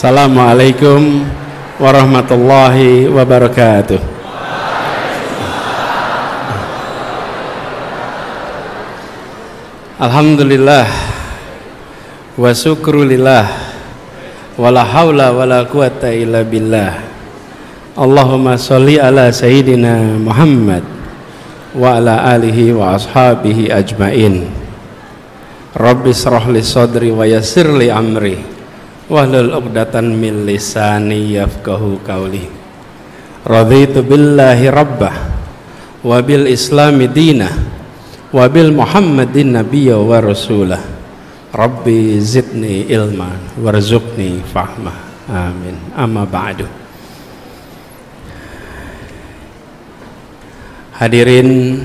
Assalamualaikum warahmatullahi wabarakatuh. Alhamdulillah wa syukrulillah wala haula wala quwata illa billah. Allahumma sholli ala sayyidina Muhammad wa ala alihi wa ashabihi ajmain. Rabbi shrah li sadri wa yassir li amri wahlul 'uqdatan min lisani yafqahu qawli. Raditu billahi rabbah wa bil islami dinah wa bil muhammadin nabiyya wa rasulah. Rabbi zidni ilman warzuqni fahmah. Amin. Amma ba'du. Hadirin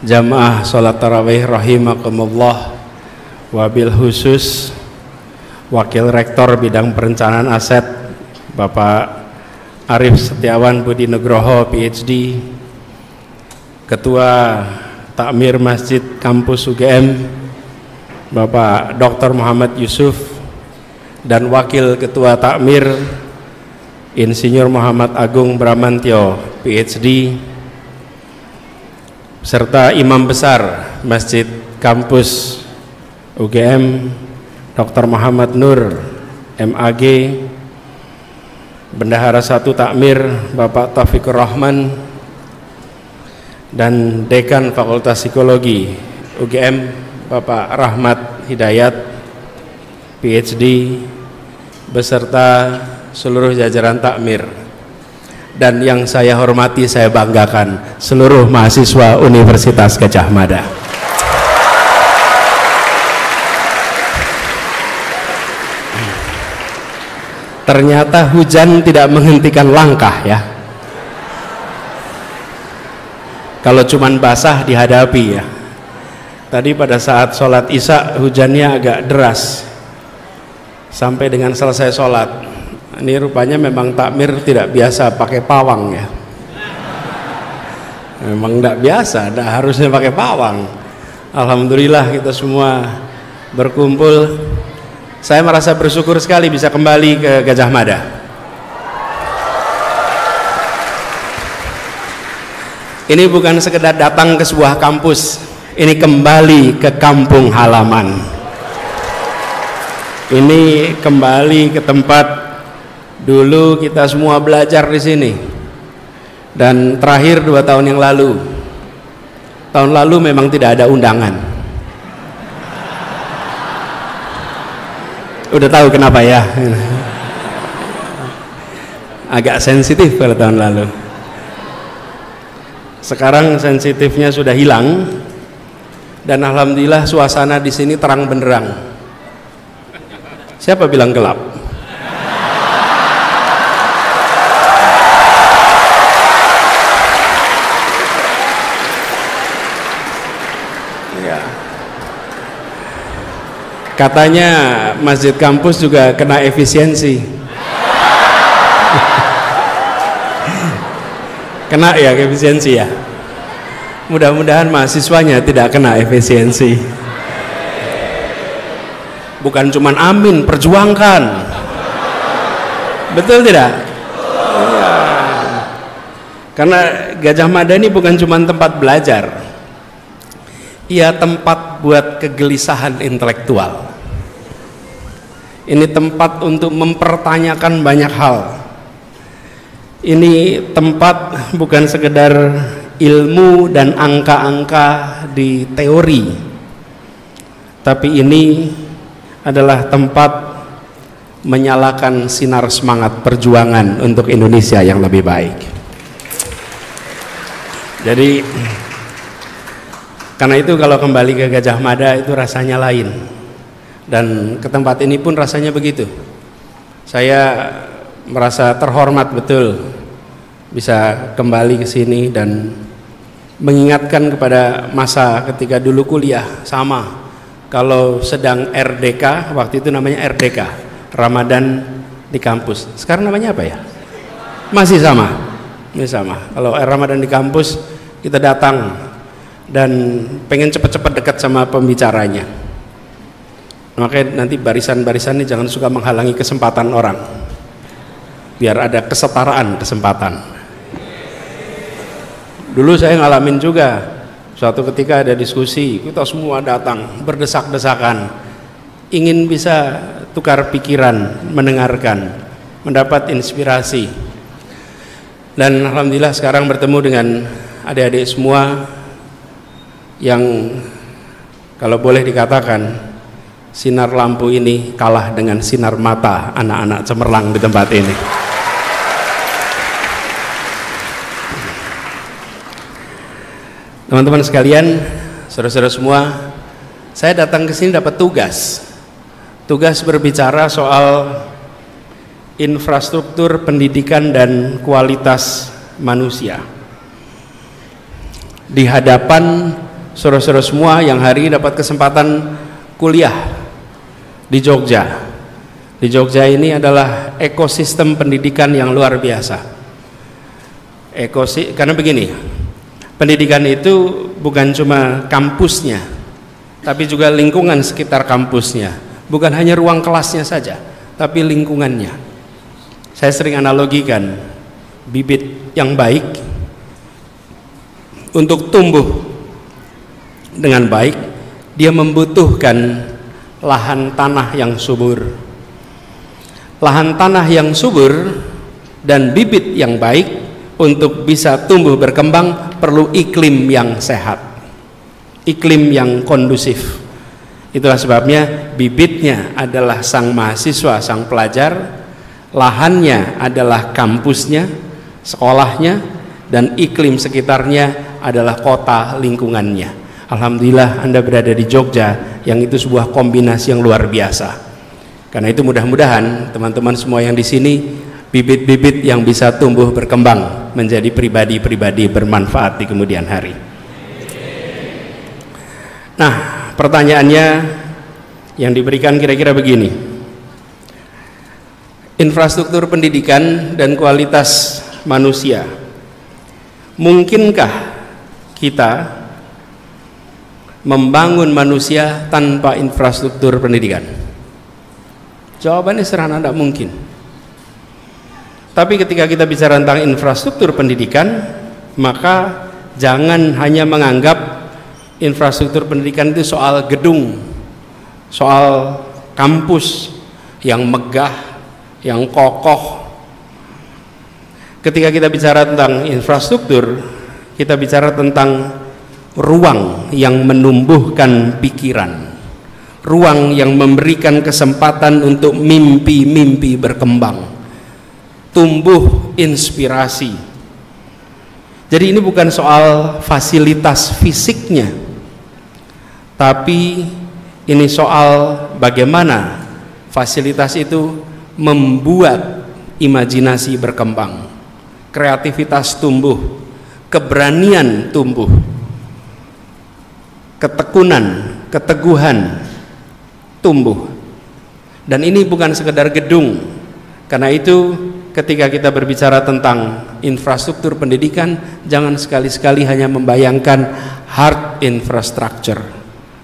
jamaah salat tarawih rahimakumullah, wabil khusus Wakil Rektor Bidang Perencanaan Aset Bapak Arif Setiawan Budi Nugroho PhD, Ketua Takmir Masjid Kampus UGM Bapak Dr. Muhammad Yusuf, dan Wakil Ketua Takmir Insinyur Muhammad Agung Bramantyo PhD, serta Imam Besar Masjid Kampus UGM Dr. Muhammad Nur MAG, Bendahara 1 Takmir Bapak Taufikur Rahman, dan Dekan Fakultas Psikologi UGM Bapak Rahmat Hidayat PhD, beserta seluruh jajaran takmir, dan yang saya hormati, saya banggakan, seluruh mahasiswa Universitas Gadjah Mada. Ternyata hujan tidak menghentikan langkah ya. Kalau cuman basah dihadapi ya. Tadi pada saat sholat isya hujannya agak deras sampai dengan selesai sholat. Ini rupanya memang takmir tidak biasa pakai pawang ya. Memang tidak biasa, tidak harusnya pakai pawang. Alhamdulillah kita semua berkumpul. Saya merasa bersyukur sekali bisa kembali ke Gadjah Mada. Ini bukan sekedar datang ke sebuah kampus, ini kembali ke kampung halaman. Ini kembali ke tempat dulu kita semua belajar di sini. Dan terakhir 2 tahun yang lalu. Tahun lalu memang tidak ada undangan. Udah tahu kenapa ya? Agak sensitif pada tahun lalu. Sekarang sensitifnya sudah hilang, dan alhamdulillah suasana di sini terang benderang. Siapa bilang gelap? Katanya masjid kampus juga kena efisiensi. Kena ya efisiensi ya. Mudah-mudahan mahasiswanya tidak kena efisiensi. Bukan cuman amin, perjuangkan. Betul tidak? Ya. Karena Gadjah Mada ini bukan cuma tempat belajar. Ia tempat buat kegelisahan intelektual. Ini tempat untuk mempertanyakan banyak hal. Ini tempat bukan sekedar ilmu dan angka-angka di teori, tapi ini adalah tempat menyalakan sinar semangat perjuangan untuk Indonesia yang lebih baik. Jadi karena itu kalau kembali ke Gadjah Mada itu rasanya lain, dan ke tempat ini pun rasanya begitu. Saya merasa terhormat betul bisa kembali ke sini dan mengingatkan kepada masa ketika dulu kuliah. Sama, kalau sedang RDK, waktu itu namanya RDK, Ramadan di kampus. Sekarang namanya apa ya? Masih sama. Ini sama. Kalau Ramadan di kampus kita datang dan pengen cepat-cepat dekat sama pembicaranya. Makanya nanti barisan-barisan ini jangan suka menghalangi kesempatan orang. biar ada kesetaraan kesempatan. Dulu saya ngalamin juga, suatu ketika ada diskusi, kita semua datang berdesak-desakan, ingin bisa tukar pikiran, mendengarkan, mendapat inspirasi. Dan alhamdulillah sekarang bertemu dengan adik-adik semua yang kalau boleh dikatakan sinar lampu ini kalah dengan sinar mata anak-anak cemerlang di tempat ini. Teman-teman sekalian, saudara-saudara semua, saya datang ke sini dapat tugas berbicara soal infrastruktur pendidikan dan kualitas manusia di hadapan saudara-saudara semua yang hari ini dapat kesempatan kuliah di Jogja. Di Jogja ini adalah ekosistem pendidikan yang luar biasa. Karena begini, pendidikan itu bukan cuma kampusnya, tapi juga lingkungan sekitar kampusnya. Bukan hanya ruang kelasnya saja, tapi lingkungannya. Saya sering analogikan, bibit yang baik untuk tumbuh dengan baik, dia membutuhkan lahan tanah yang subur. Lahan tanah yang subur dan bibit yang baik untuk bisa tumbuh berkembang perlu iklim yang sehat, iklim yang kondusif. Itulah sebabnya bibitnya adalah sang mahasiswa, sang pelajar, lahannya adalah kampusnya, sekolahnya, dan iklim sekitarnya adalah kota lingkungannya. Alhamdulillah Anda berada di Jogja yang itu sebuah kombinasi yang luar biasa. Karena itu mudah-mudahan teman-teman semua yang di sini bibit-bibit yang bisa tumbuh berkembang menjadi pribadi-pribadi bermanfaat di kemudian hari. Nah, pertanyaannya yang diberikan kira-kira begini. Infrastruktur pendidikan dan kualitas manusia. Mungkinkah kita membangun manusia tanpa infrastruktur pendidikan? Jawabannya sederhana, tidak mungkin. Tapi ketika kita bicara tentang infrastruktur pendidikan, maka jangan hanya menganggap infrastruktur pendidikan itu soal gedung, soal kampus yang megah, yang kokoh. Ketika kita bicara tentang infrastruktur, kita bicara tentang ruang yang menumbuhkan pikiran, ruang yang memberikan kesempatan untuk mimpi-mimpi berkembang, tumbuh inspirasi. Jadi ini bukan soal fasilitas fisiknya, tapi ini soal bagaimana fasilitas itu membuat imajinasi berkembang, kreativitas tumbuh, keberanian tumbuh, ketekunan, keteguhan tumbuh. Dan ini bukan sekedar gedung. Karena itu ketika kita berbicara tentang infrastruktur pendidikan, jangan sekali-sekali hanya membayangkan hard infrastructure,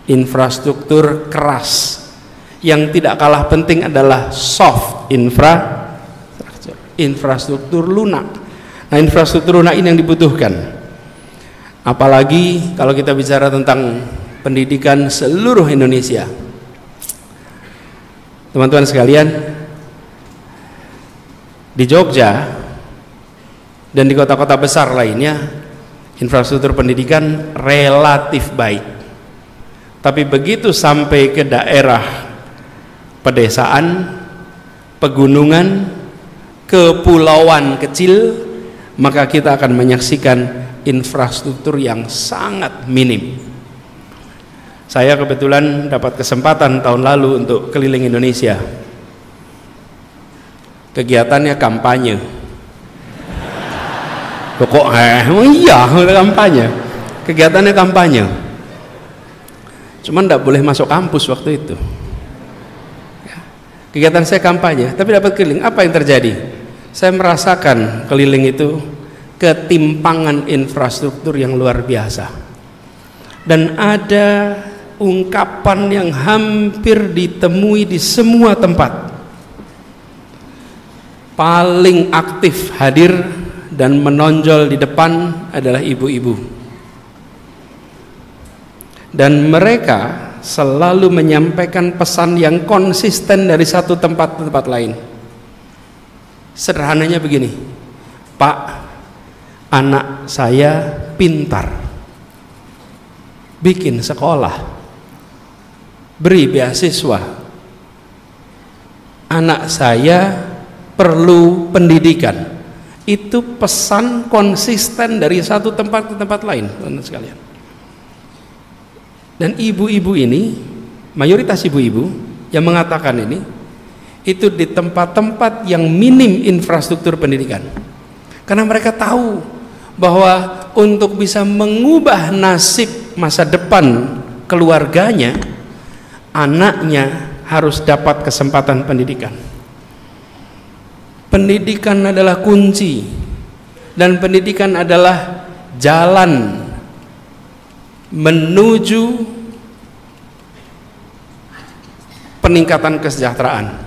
infrastruktur keras. Yang tidak kalah penting adalah soft infrastructure, infrastruktur lunak. Nah, infrastruktur lunak ini yang dibutuhkan. Apalagi kalau kita bicara tentang pendidikan seluruh Indonesia. Teman-teman sekalian, di Jogja dan di kota-kota besar lainnya, infrastruktur pendidikan relatif baik. Tapi begitu sampai ke daerah pedesaan, pegunungan, kepulauan kecil, maka kita akan menyaksikan infrastruktur yang sangat minim. Saya kebetulan dapat kesempatan tahun lalu untuk keliling Indonesia. Kegiatannya kampanye. Kok iya kampanye. Kegiatannya kampanye. Cuman tidak boleh masuk kampus waktu itu. Kegiatan saya kampanye, tapi dapat keliling. Apa yang terjadi? Saya merasakan keliling itu ketimpangan infrastruktur yang luar biasa. Dan ada ungkapan yang hampir ditemui di semua tempat. paling aktif hadir dan menonjol di depan adalah ibu-ibu. Dan mereka selalu menyampaikan pesan yang konsisten dari satu tempat ke tempat lain. Sederhananya begini, Pak, anak saya pintar, bikin sekolah, beri beasiswa. Anak saya perlu pendidikan. Itu pesan konsisten dari satu tempat ke tempat lain, teman-teman sekalian. Dan ibu-ibu ini, mayoritas ibu-ibu yang mengatakan ini, itu di tempat-tempat yang minim infrastruktur pendidikan. Karena mereka tahu bahwa untuk bisa mengubah nasib masa depan keluarganya, anaknya harus dapat kesempatan pendidikan. Pendidikan adalah kunci, dan pendidikan adalah jalan menuju peningkatan kesejahteraan.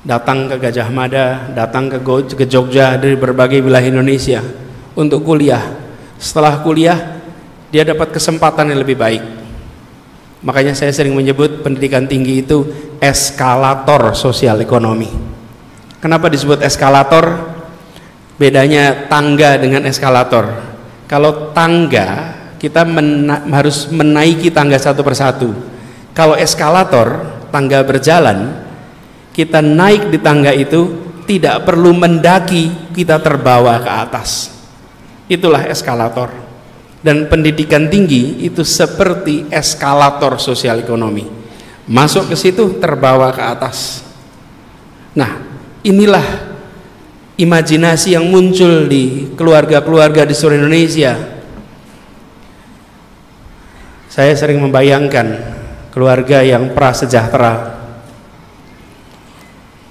Datang ke Gajah Mada, datang ke Jogja dari berbagai wilayah Indonesia untuk kuliah. Setelah kuliah, dia dapat kesempatan yang lebih baik. Makanya saya sering menyebut pendidikan tinggi itu eskalator sosial ekonomi. Kenapa disebut eskalator? Bedanya tangga dengan eskalator. Kalau tangga, kita harus menaiki tangga satu persatu. Kalau eskalator, tangga berjalan, kita naik di tangga itu tidak perlu mendaki, kita terbawa ke atas. Itulah eskalator. Dan pendidikan tinggi itu seperti eskalator sosial ekonomi. Masuk ke situ, terbawa ke atas. Nah, inilah imajinasi yang muncul di keluarga-keluarga di seluruh Indonesia. Saya sering membayangkan keluarga yang prasejahtera,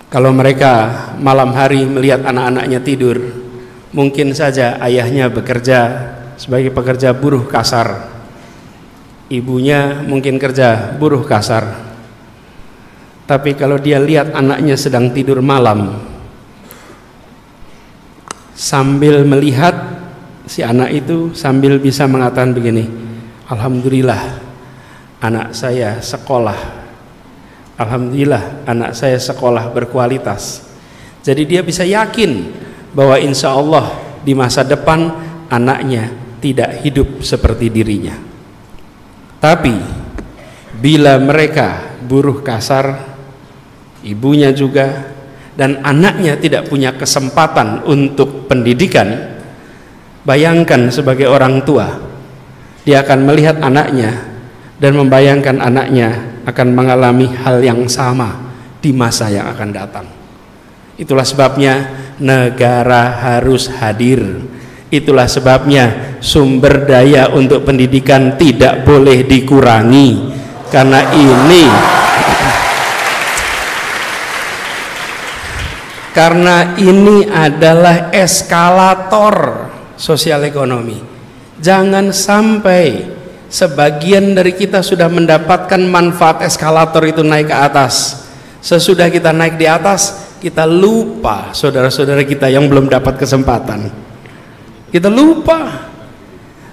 kalau mereka malam hari melihat anak-anaknya tidur, mungkin saja ayahnya bekerja sebagai pekerja buruh kasar, ibunya mungkin kerja buruh kasar, tapi kalau dia lihat anaknya sedang tidur malam, sambil melihat si anak itu sambil bisa mengatakan begini, alhamdulillah anak saya sekolah, alhamdulillah anak saya sekolah berkualitas. Jadi dia bisa yakin bahwa insya Allah di masa depan anaknya tidak hidup seperti dirinya. Tapi bila mereka buruh kasar, ibunya juga, dan anaknya tidak punya kesempatan untuk pendidikan, bayangkan sebagai orang tua, dia akan melihat anaknya dan membayangkan anaknya akan mengalami hal yang sama di masa yang akan datang. Itulah sebabnya negara harus hadir. Itulah sebabnya sumber daya untuk pendidikan tidak boleh dikurangi, karena ini adalah eskalator sosial ekonomi. Jangan sampai sebagian dari kita sudah mendapatkan manfaat eskalator itu naik ke atas. Sesudah kita naik di atas, kita lupa saudara-saudara kita yang belum dapat kesempatan. Kita lupa.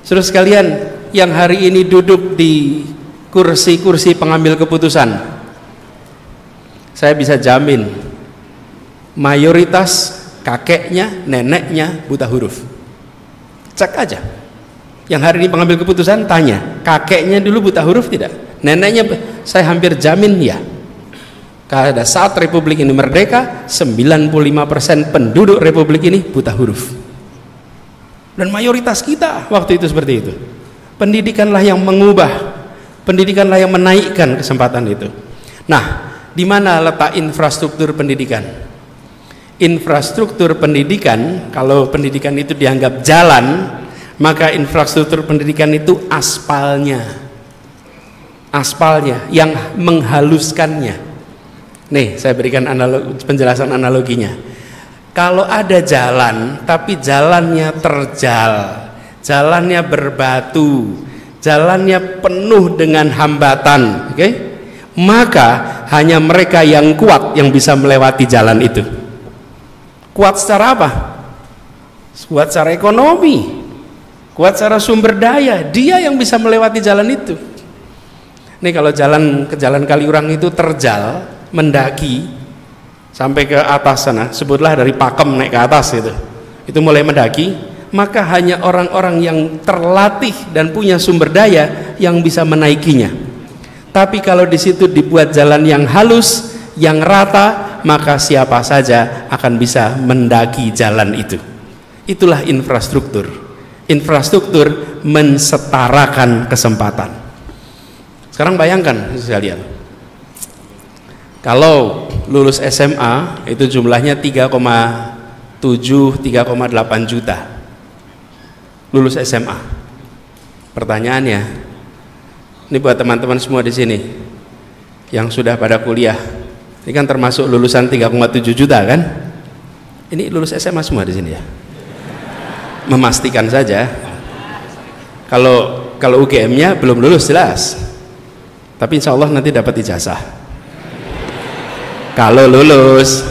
Saudara sekalian yang hari ini duduk di kursi-kursi pengambil keputusan, saya bisa jamin mayoritas kakeknya, neneknya buta huruf. Cek aja. Yang hari ini pengambil keputusan, tanya, kakeknya dulu buta huruf tidak? Neneknya, saya hampir jamin ya. Pada saat Republik ini merdeka, 95% penduduk Republik ini buta huruf. Dan mayoritas kita waktu itu seperti itu. Pendidikanlah yang mengubah, pendidikanlah yang menaikkan kesempatan itu. Nah, di mana letak infrastruktur pendidikan? Infrastruktur pendidikan, kalau pendidikan itu dianggap jalan, maka infrastruktur pendidikan itu aspalnya yang menghaluskannya. Nih, saya berikan penjelasan analoginya. Kalau ada jalan tapi jalannya terjal, jalannya berbatu, jalannya penuh dengan hambatan, oke? maka hanya mereka yang kuat yang bisa melewati jalan itu. Kuat secara apa? Kuat secara ekonomi, kuat secara sumber daya, dia yang bisa melewati jalan itu. Nih kalau jalan ke Jalan Kaliurang itu terjal, mendaki sampai ke atas sana, sebutlah dari Pakem naik ke atas itu mulai mendaki, maka hanya orang-orang yang terlatih dan punya sumber daya yang bisa menaikinya. Tapi kalau di situ dibuat jalan yang halus, yang rata, maka siapa saja akan bisa mendaki jalan itu. Itulah infrastruktur. Infrastruktur mensetarakan kesempatan. Sekarang bayangkan sekalian, kalau lulus SMA itu jumlahnya 3,7, 3,8 juta lulus SMA. Pertanyaannya, ini buat teman-teman semua di sini yang sudah pada kuliah, ini kan termasuk lulusan 3,7 juta kan? Ini lulus SMA semua di sini ya? Memastikan saja. Kalau UGM-nya belum lulus jelas, tapi insya Allah nanti dapat ijazah kalau lulus.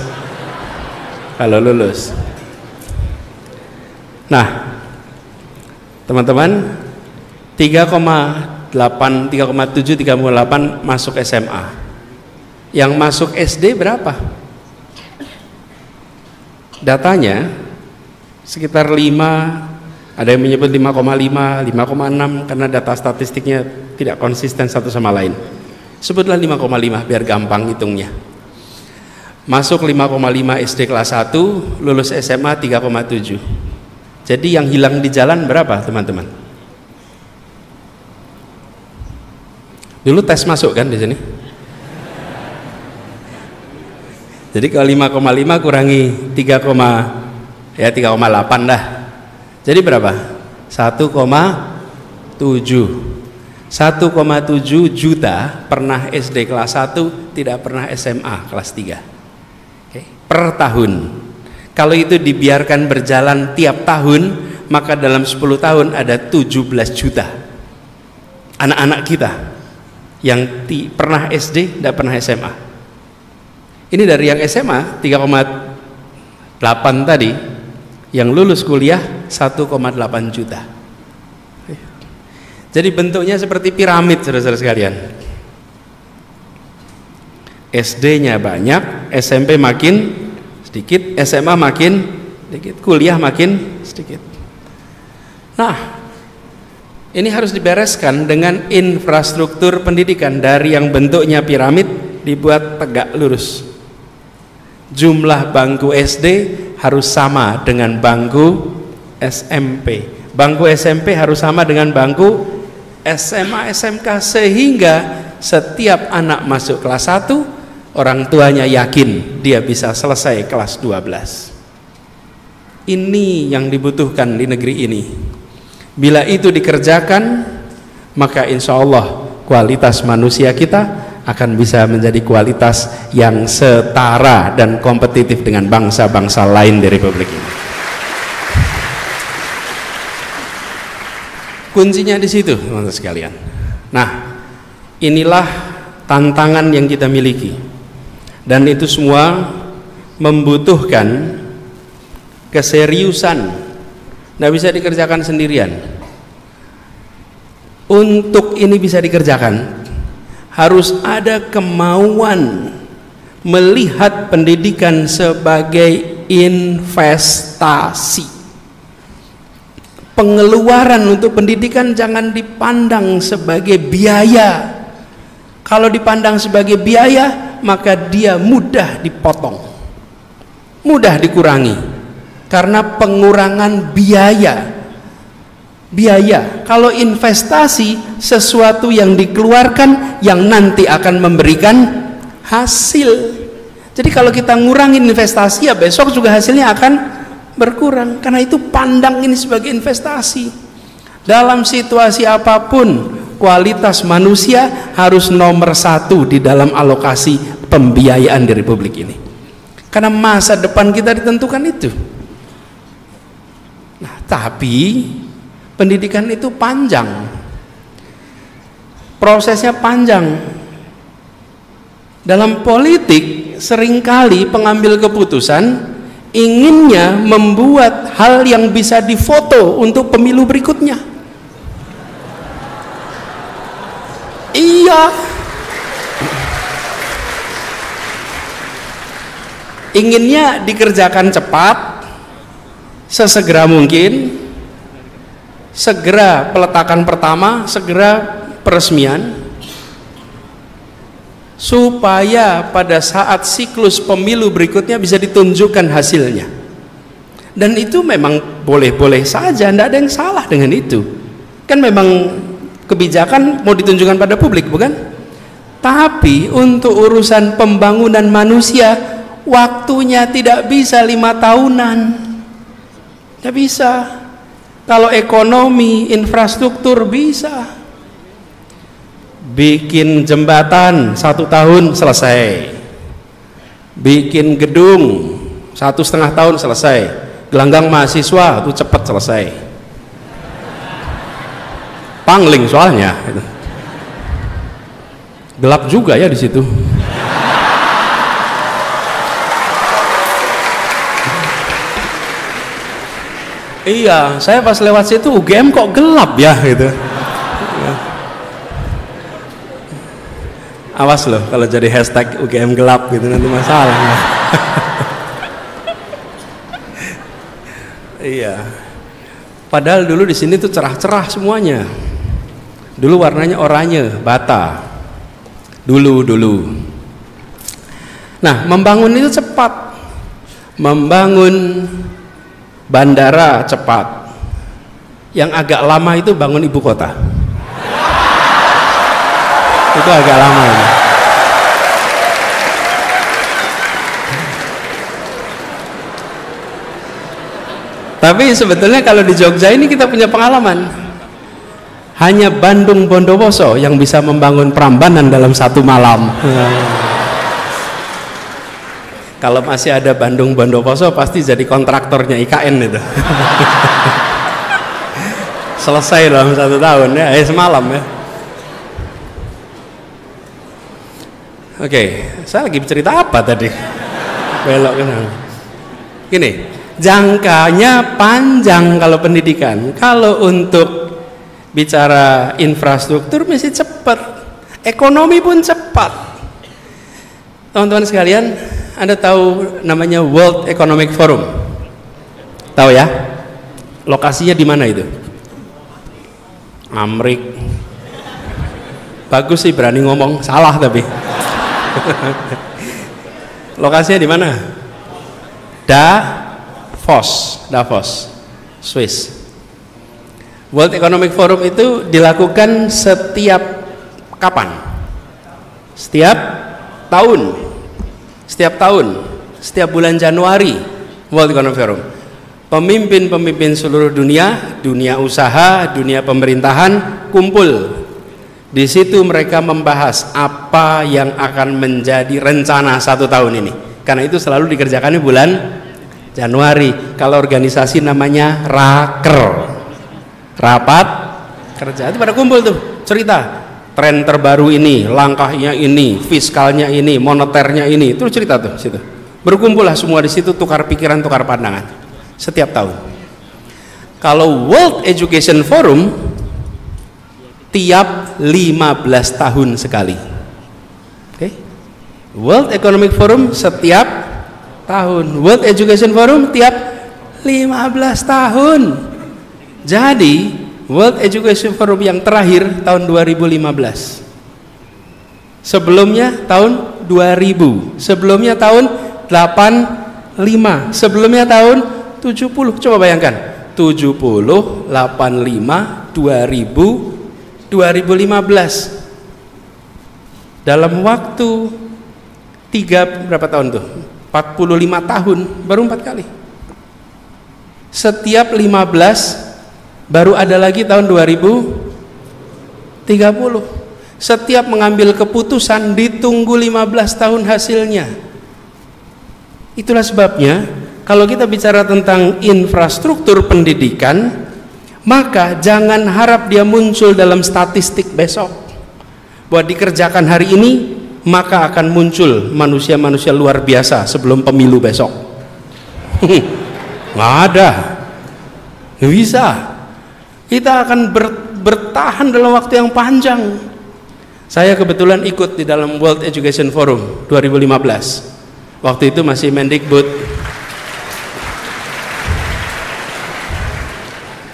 Nah teman-teman, 3,8, 3,7, 3,8 masuk SMA. Yang masuk SD berapa? Datanya sekitar 5, ada yang menyebut 5,5, 5,6 karena data statistiknya tidak konsisten satu sama lain. Sebutlah 5,5 biar gampang hitungnya. Masuk 5,5 SD kelas 1, lulus SMA 3,7. Jadi yang hilang di jalan berapa teman-teman? Dulu tes masuk kan di sini? Jadi kalau 5,5 kurangi 3,8 dah. Jadi berapa? 1,7 juta pernah SD kelas 1, tidak pernah SMA kelas 3. Per tahun. Kalau itu dibiarkan berjalan tiap tahun, maka dalam 10 tahun ada 17 juta anak-anak kita yang pernah SD, tidak pernah SMA. Ini dari yang SMA 3,8 tadi, yang lulus kuliah 1,8 juta. Jadi bentuknya seperti piramid, saudara-saudara sekalian. SD-nya banyak, SMP makin sedikit, SMA makin sedikit, kuliah makin sedikit. Nah, ini harus dibereskan dengan infrastruktur pendidikan. Dari yang bentuknya piramid dibuat tegak lurus. Jumlah bangku SD harus sama dengan bangku SMP. Bangku SMP harus sama dengan bangku SMA, SMK, sehingga setiap anak masuk kelas 1 orang tuanya yakin dia bisa selesai kelas 12. Ini yang dibutuhkan di negeri ini. Bila itu dikerjakan, maka insya Allah kualitas manusia kita akan bisa menjadi kualitas yang setara dan kompetitif dengan bangsa-bangsa lain di Republik ini. Kuncinya di situ, teman-teman sekalian. Nah, inilah tantangan yang kita miliki, dan itu semua membutuhkan keseriusan. Tidak bisa dikerjakan sendirian. Untuk ini bisa dikerjakan, harus ada kemauan melihat pendidikan sebagai investasi. Pengeluaran untuk pendidikan jangan dipandang sebagai biaya. Kalau dipandang sebagai biaya, maka dia mudah dipotong, mudah dikurangi, karena pengurangan biaya. Kalau investasi, sesuatu yang dikeluarkan yang nanti akan memberikan hasil. Jadi kalau kita ngurangin investasi, ya besok juga hasilnya akan berkurang. Karena itu pandang ini sebagai investasi. Dalam situasi apapun, kualitas manusia harus nomor 1 di dalam alokasi pembiayaan di Republik ini, karena masa depan kita ditentukan itu. Nah, tapi pendidikan itu panjang, prosesnya panjang. Dalam politik seringkali pengambil keputusan inginnya membuat hal yang bisa difoto untuk pemilu berikutnya. Iya, inginnya dikerjakan cepat, sesegera mungkin, segera peletakan pertama, segera peresmian, supaya pada saat siklus pemilu berikutnya bisa ditunjukkan hasilnya. Dan itu memang boleh-boleh saja, tidak ada yang salah dengan itu. Kan memang kebijakan mau ditunjukkan pada publik, bukan? Tapi untuk urusan pembangunan manusia, waktunya tidak bisa 5 tahunan, tidak bisa. Kalau ekonomi, infrastruktur bisa. Bikin jembatan 1 tahun selesai, bikin gedung 1,5 tahun selesai, gelanggang mahasiswa itu cepat selesai, pangling soalnya gitu. Gelap juga ya di situ. Iya, saya pas lewat situ UGM kok gelap ya gitu. Awas loh kalau jadi hashtag UGM gelap gitu, nanti masalah. Iya. Padahal dulu di sini tuh cerah-cerah semuanya. Dulu warnanya oranye, bata. Dulu. Nah, membangun itu cepat. Membangun bandara cepat. Yang agak lama itu bangun ibu kota. Itu agak lama ya. Tapi sebetulnya kalau di Jogja ini kita punya pengalaman. Hanya Bandung Bondowoso yang bisa membangun Prambanan dalam 1 malam. Kalau masih ada Bandung Bondowoso pasti jadi kontraktornya IKN itu. Selesai dalam 1 tahun ya, semalam ya. Oke, saya lagi bercerita apa tadi? Belok kan? Gini, jangkanya panjang kalau pendidikan. Kalau untuk bicara infrastruktur mesti cepat, ekonomi pun cepat. Teman-teman sekalian, Anda tahu namanya World Economic Forum? Tahu ya? Lokasinya di mana itu? Amrik. Bagus sih berani ngomong, salah tapi. Lokasinya di mana? Davos, Swiss. World Economic Forum itu dilakukan setiap kapan? Setiap tahun. Setiap bulan Januari World Economic Forum. Pemimpin-pemimpin seluruh dunia, dunia usaha, dunia pemerintahan kumpul. Di situ mereka membahas apa yang akan menjadi rencana 1 tahun ini. Karena itu selalu dikerjakan di bulan Januari. Kalau organisasi namanya rapat kerja. Itu pada kumpul tuh, cerita tren terbaru ini, langkahnya ini, fiskalnya ini, moneternya ini. Itu cerita tuh situ. Berkumpullah semua di situ, tukar pikiran, tukar pandangan setiap tahun. Kalau World Education Forum tiap 15 tahun sekali. Oke. World Economic Forum setiap tahun. World Education Forum tiap 15 tahun. Jadi World Education Forum yang terakhir tahun 2015. Sebelumnya tahun 2000. Sebelumnya tahun 85. Sebelumnya tahun 70. Coba bayangkan. 70, 85, 2000, 2015. Dalam waktu berapa tahun tuh? 45 tahun, baru 4 kali. Setiap 15 baru ada lagi tahun 2030. Setiap mengambil keputusan ditunggu 15 tahun hasilnya. Itulah sebabnya kalau kita bicara tentang infrastruktur pendidikan, maka jangan harap dia muncul dalam statistik besok bahwa dikerjakan hari ini maka akan muncul manusia-manusia luar biasa sebelum pemilu besok. Nggak ada, nggak bisa. Kita akan bertahan dalam waktu yang panjang. Saya kebetulan ikut di dalam World Education Forum 2015. Waktu itu masih Mendikbud.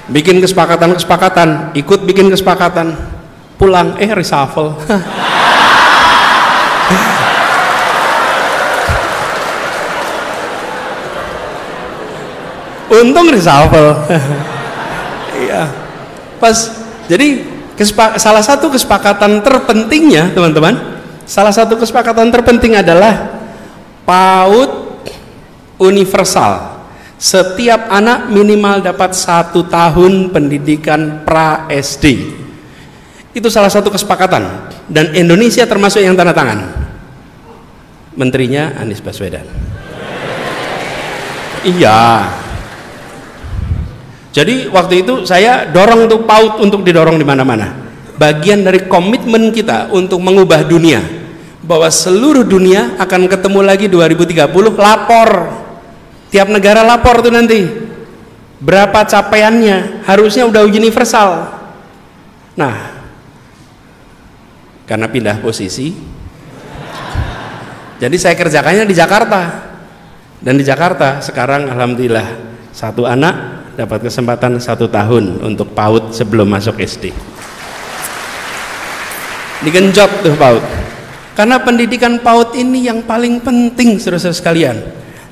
Bikin kesepakatan, ikut bikin kesepakatan, pulang reshuffle. Untung reshuffle. Iya. Pas jadi salah satu kesepakatan terpentingnya, teman-teman, salah satu kesepakatan terpenting adalah PAUD universal. Setiap anak minimal dapat 1 tahun pendidikan pra-SD. Itu salah satu kesepakatan, dan Indonesia termasuk yang tanda tangan. Menterinya Anies Baswedan. Iya. Jadi waktu itu saya dorong untuk PAUD untuk didorong di mana-mana. Bagian dari komitmen kita untuk mengubah dunia, bahwa seluruh dunia akan ketemu lagi 2030, lapor. Tiap negara lapor tuh nanti berapa capaiannya, harusnya udah universal. Nah, karena pindah posisi, jadi saya kerjakannya di Jakarta. Dan di Jakarta sekarang alhamdulillah 1 anak dapat kesempatan 1 tahun untuk PAUD sebelum masuk SD. Digenjot tuh PAUD, karena pendidikan PAUD ini yang paling penting, saudara-saudara sekalian.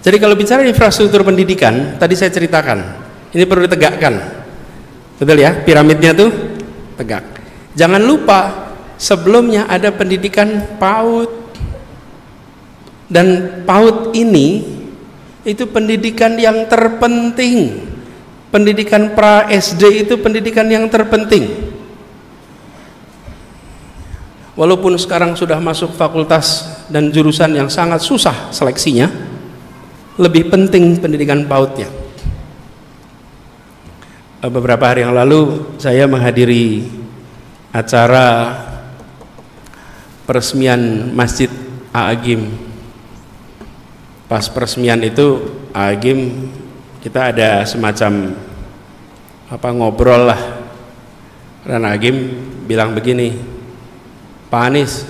Jadi kalau bicara infrastruktur pendidikan, tadi saya ceritakan, ini perlu ditegakkan, betul ya, piramidnya tuh tegak. Jangan lupa sebelumnya ada pendidikan PAUD, dan PAUD ini itu pendidikan yang terpenting. Pendidikan pra-SD itu pendidikan yang terpenting. Walaupun sekarang sudah masuk fakultas dan jurusan yang sangat susah seleksinya, lebih penting pendidikan PAUD-nya. Beberapa hari yang lalu saya menghadiri acara peresmian Masjid A'agim. Pas peresmian itu A'agim, kita ada semacam ngobrol lah, dan A'agim bilang begini, Pak Anies,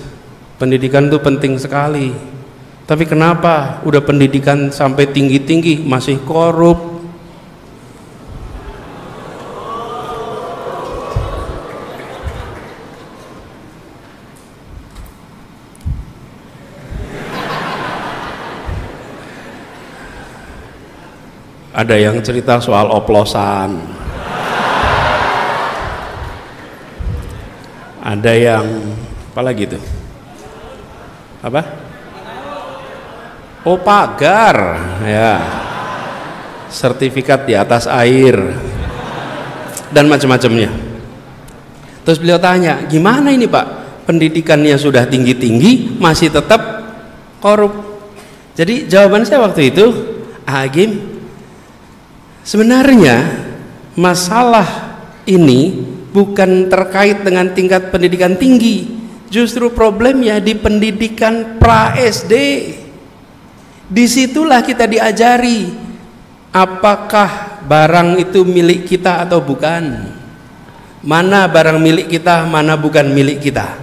pendidikan itu penting sekali, tapi kenapa udah pendidikan sampai tinggi-tinggi masih korup? Ada yang cerita soal oplosan, ada yang apa lagi tuh? Apa? Oh, pagar, ya, sertifikat di atas air, dan macam-macamnya. Terus beliau tanya, gimana ini Pak, pendidikannya sudah tinggi-tinggi masih tetap korup? Jadi jawaban saya waktu itu, A'agim, sebenarnya masalah ini bukan terkait dengan tingkat pendidikan tinggi, justru problemnya di pendidikan pra-SD. Disitulah kita diajari apakah barang itu milik kita atau bukan, mana barang milik kita, mana bukan milik kita.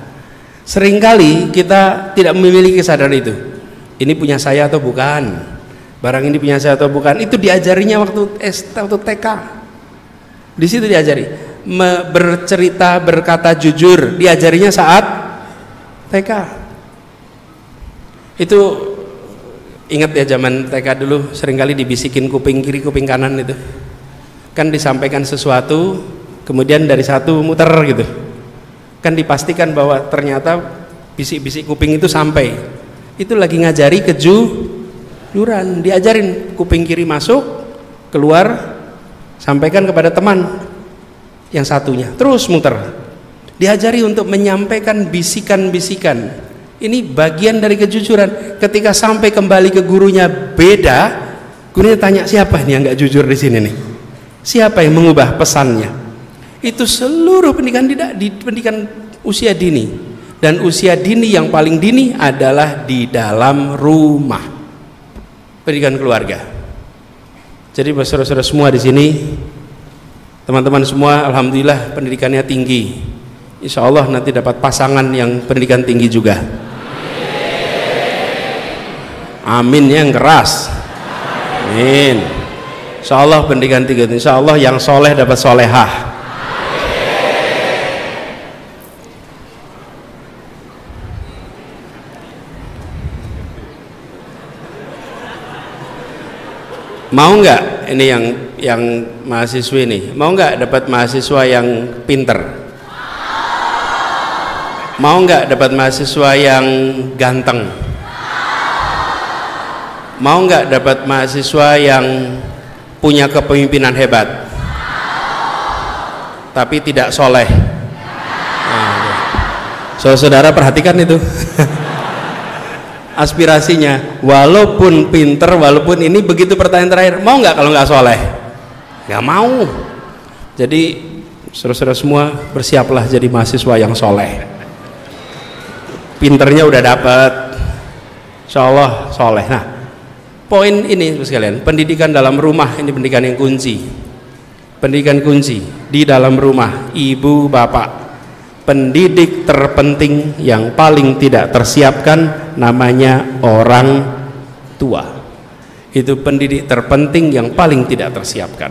Seringkali kita tidak memiliki kesadaran itu, ini punya saya atau bukan, barang ini punya saya atau bukan. Itu diajarinya waktu TK. Di situ diajari bercerita, berkata jujur, diajarinya saat TK. Itu ingat ya, zaman TK dulu seringkali dibisikin kuping kiri kuping kanan, itu kan disampaikan sesuatu kemudian dari satu muter gitu, kan dipastikan bahwa ternyata bisik-bisik kuping itu sampai. Itu lagi ngajari kejujuran, diajarin kuping kiri masuk, keluar, sampaikan kepada teman yang satunya, terus muter, diajari untuk menyampaikan bisikan-bisikan. Ini bagian dari kejujuran. Ketika sampai kembali ke gurunya beda, gurunya tanya, siapa ini yang nggak jujur di sini nih, siapa yang mengubah pesannya. Itu seluruh pendidikan di pendidikan usia dini. Dan usia dini yang paling dini adalah di dalam rumah. Pendidikan keluarga. Jadi saudara-saudara semua di sini, teman-teman semua, alhamdulillah pendidikannya tinggi. Insya Allah nanti dapat pasangan yang pendidikan tinggi juga. Amin yang keras. Amin. Insya Allah pendidikan tinggi. Insya Allah yang soleh dapat solehah. Mau nggak ini yang mahasiswi ini? Mau nggak dapat mahasiswa yang pinter? Mau nggak dapat mahasiswa yang ganteng? Mau nggak dapat mahasiswa yang punya kepemimpinan hebat tapi tidak soleh? Nah, saudara perhatikan itu. Aspirasinya, walaupun pinter, walaupun ini, begitu pertanyaan terakhir, mau nggak kalau nggak soleh? Nggak mau. Jadi saudara-saudara semua bersiaplah jadi mahasiswa yang soleh. Pinternya udah dapat, insya Allah soleh. Nah, poin ini sekalian, pendidikan dalam rumah ini pendidikan yang kunci. Pendidikan kunci di dalam rumah, ibu bapak. Pendidik terpenting yang paling tidak tersiapkan namanya orang tua. Itu pendidik terpenting yang paling tidak tersiapkan.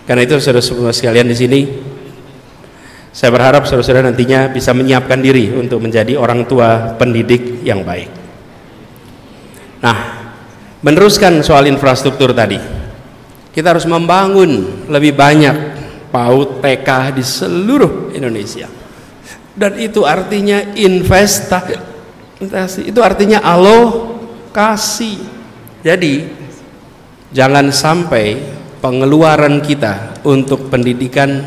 Karena itu saudara-saudara sekalian di sini, saya berharap saudara-saudara nantinya bisa menyiapkan diri untuk menjadi orang tua pendidik yang baik. Nah, meneruskan soal infrastruktur tadi, kita harus membangun lebih banyak PAUD TK di seluruh Indonesia. Dan itu artinya investasi, itu artinya alokasi. Jadi jangan sampai pengeluaran kita untuk pendidikan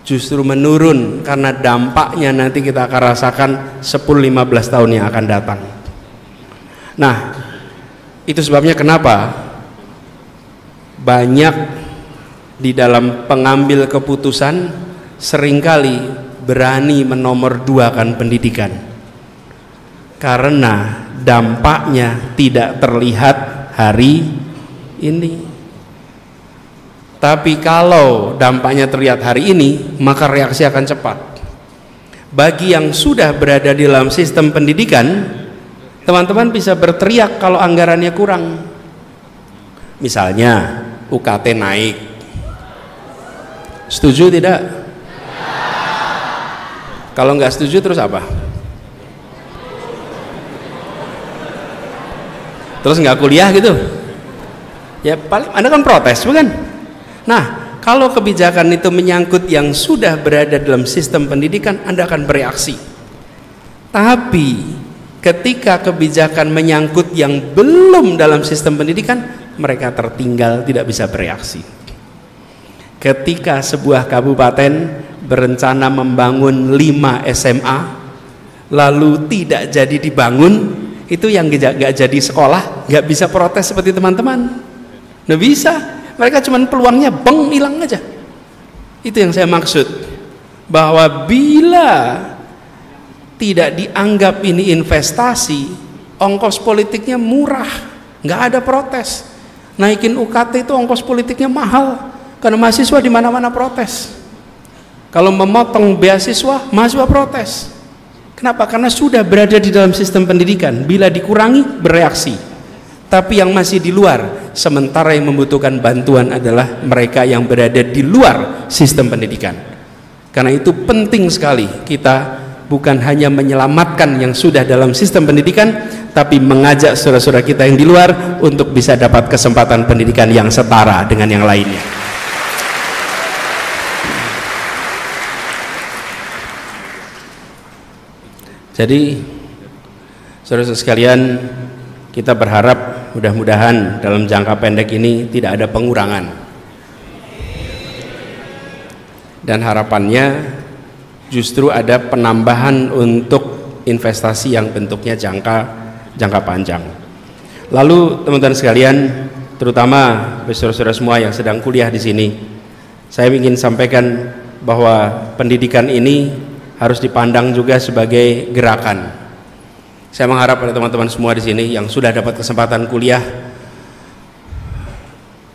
justru menurun, karena dampaknya nanti kita akan rasakan 10-15 tahun yang akan datang. Nah, itu sebabnya kenapa banyak di dalam pengambil keputusan seringkali berani menomorduakan pendidikan, karena dampaknya tidak terlihat hari ini. Tapi kalau dampaknya terlihat hari ini, maka reaksi akan cepat. Bagi yang sudah berada di dalam sistem pendidikan, teman-teman bisa berteriak kalau anggarannya kurang. Misalnya UKT naik, setuju tidak? Kalau nggak setuju terus apa? Terus nggak kuliah gitu? Ya paling Anda kan protes, bukan? Nah, kalau kebijakan itu menyangkut yang sudah berada dalam sistem pendidikan, Anda akan bereaksi. Tapi ketika kebijakan menyangkut yang belum dalam sistem pendidikan, mereka tertinggal, tidak bisa bereaksi. Ketika sebuah kabupaten berencana membangun 5 SMA lalu tidak jadi dibangun, itu yang gak jadi sekolah gak bisa protes seperti teman-teman. Nggak bisa, mereka cuman peluangnya beng, hilang aja. Itu yang saya maksud, bahwa bila tidak dianggap ini investasi, ongkos politiknya murah, nggak ada protes. Naikin UKT itu ongkos politiknya mahal, karena mahasiswa di mana-mana protes. Kalau memotong beasiswa, mahasiswa protes. Kenapa? Karena sudah berada di dalam sistem pendidikan. Bila dikurangi, bereaksi. Tapi yang masih di luar, sementara yang membutuhkan bantuan adalah mereka yang berada di luar sistem pendidikan. Karena itu penting sekali kita bukan hanya menyelamatkan yang sudah dalam sistem pendidikan, tapi mengajak saudara-saudara kita yang di luar untuk bisa dapat kesempatan pendidikan yang setara dengan yang lainnya. Jadi saudara-saudara sekalian, kita berharap mudah-mudahan dalam jangka pendek ini tidak ada pengurangan, dan harapannya justru ada penambahan untuk investasi yang bentuknya jangka panjang. Lalu teman-teman sekalian, terutama saudara-saudara semua yang sedang kuliah di sini, saya ingin sampaikan bahwa pendidikan ini harus dipandang juga sebagai gerakan. Saya mengharap pada teman-teman semua di sini yang sudah dapat kesempatan kuliah,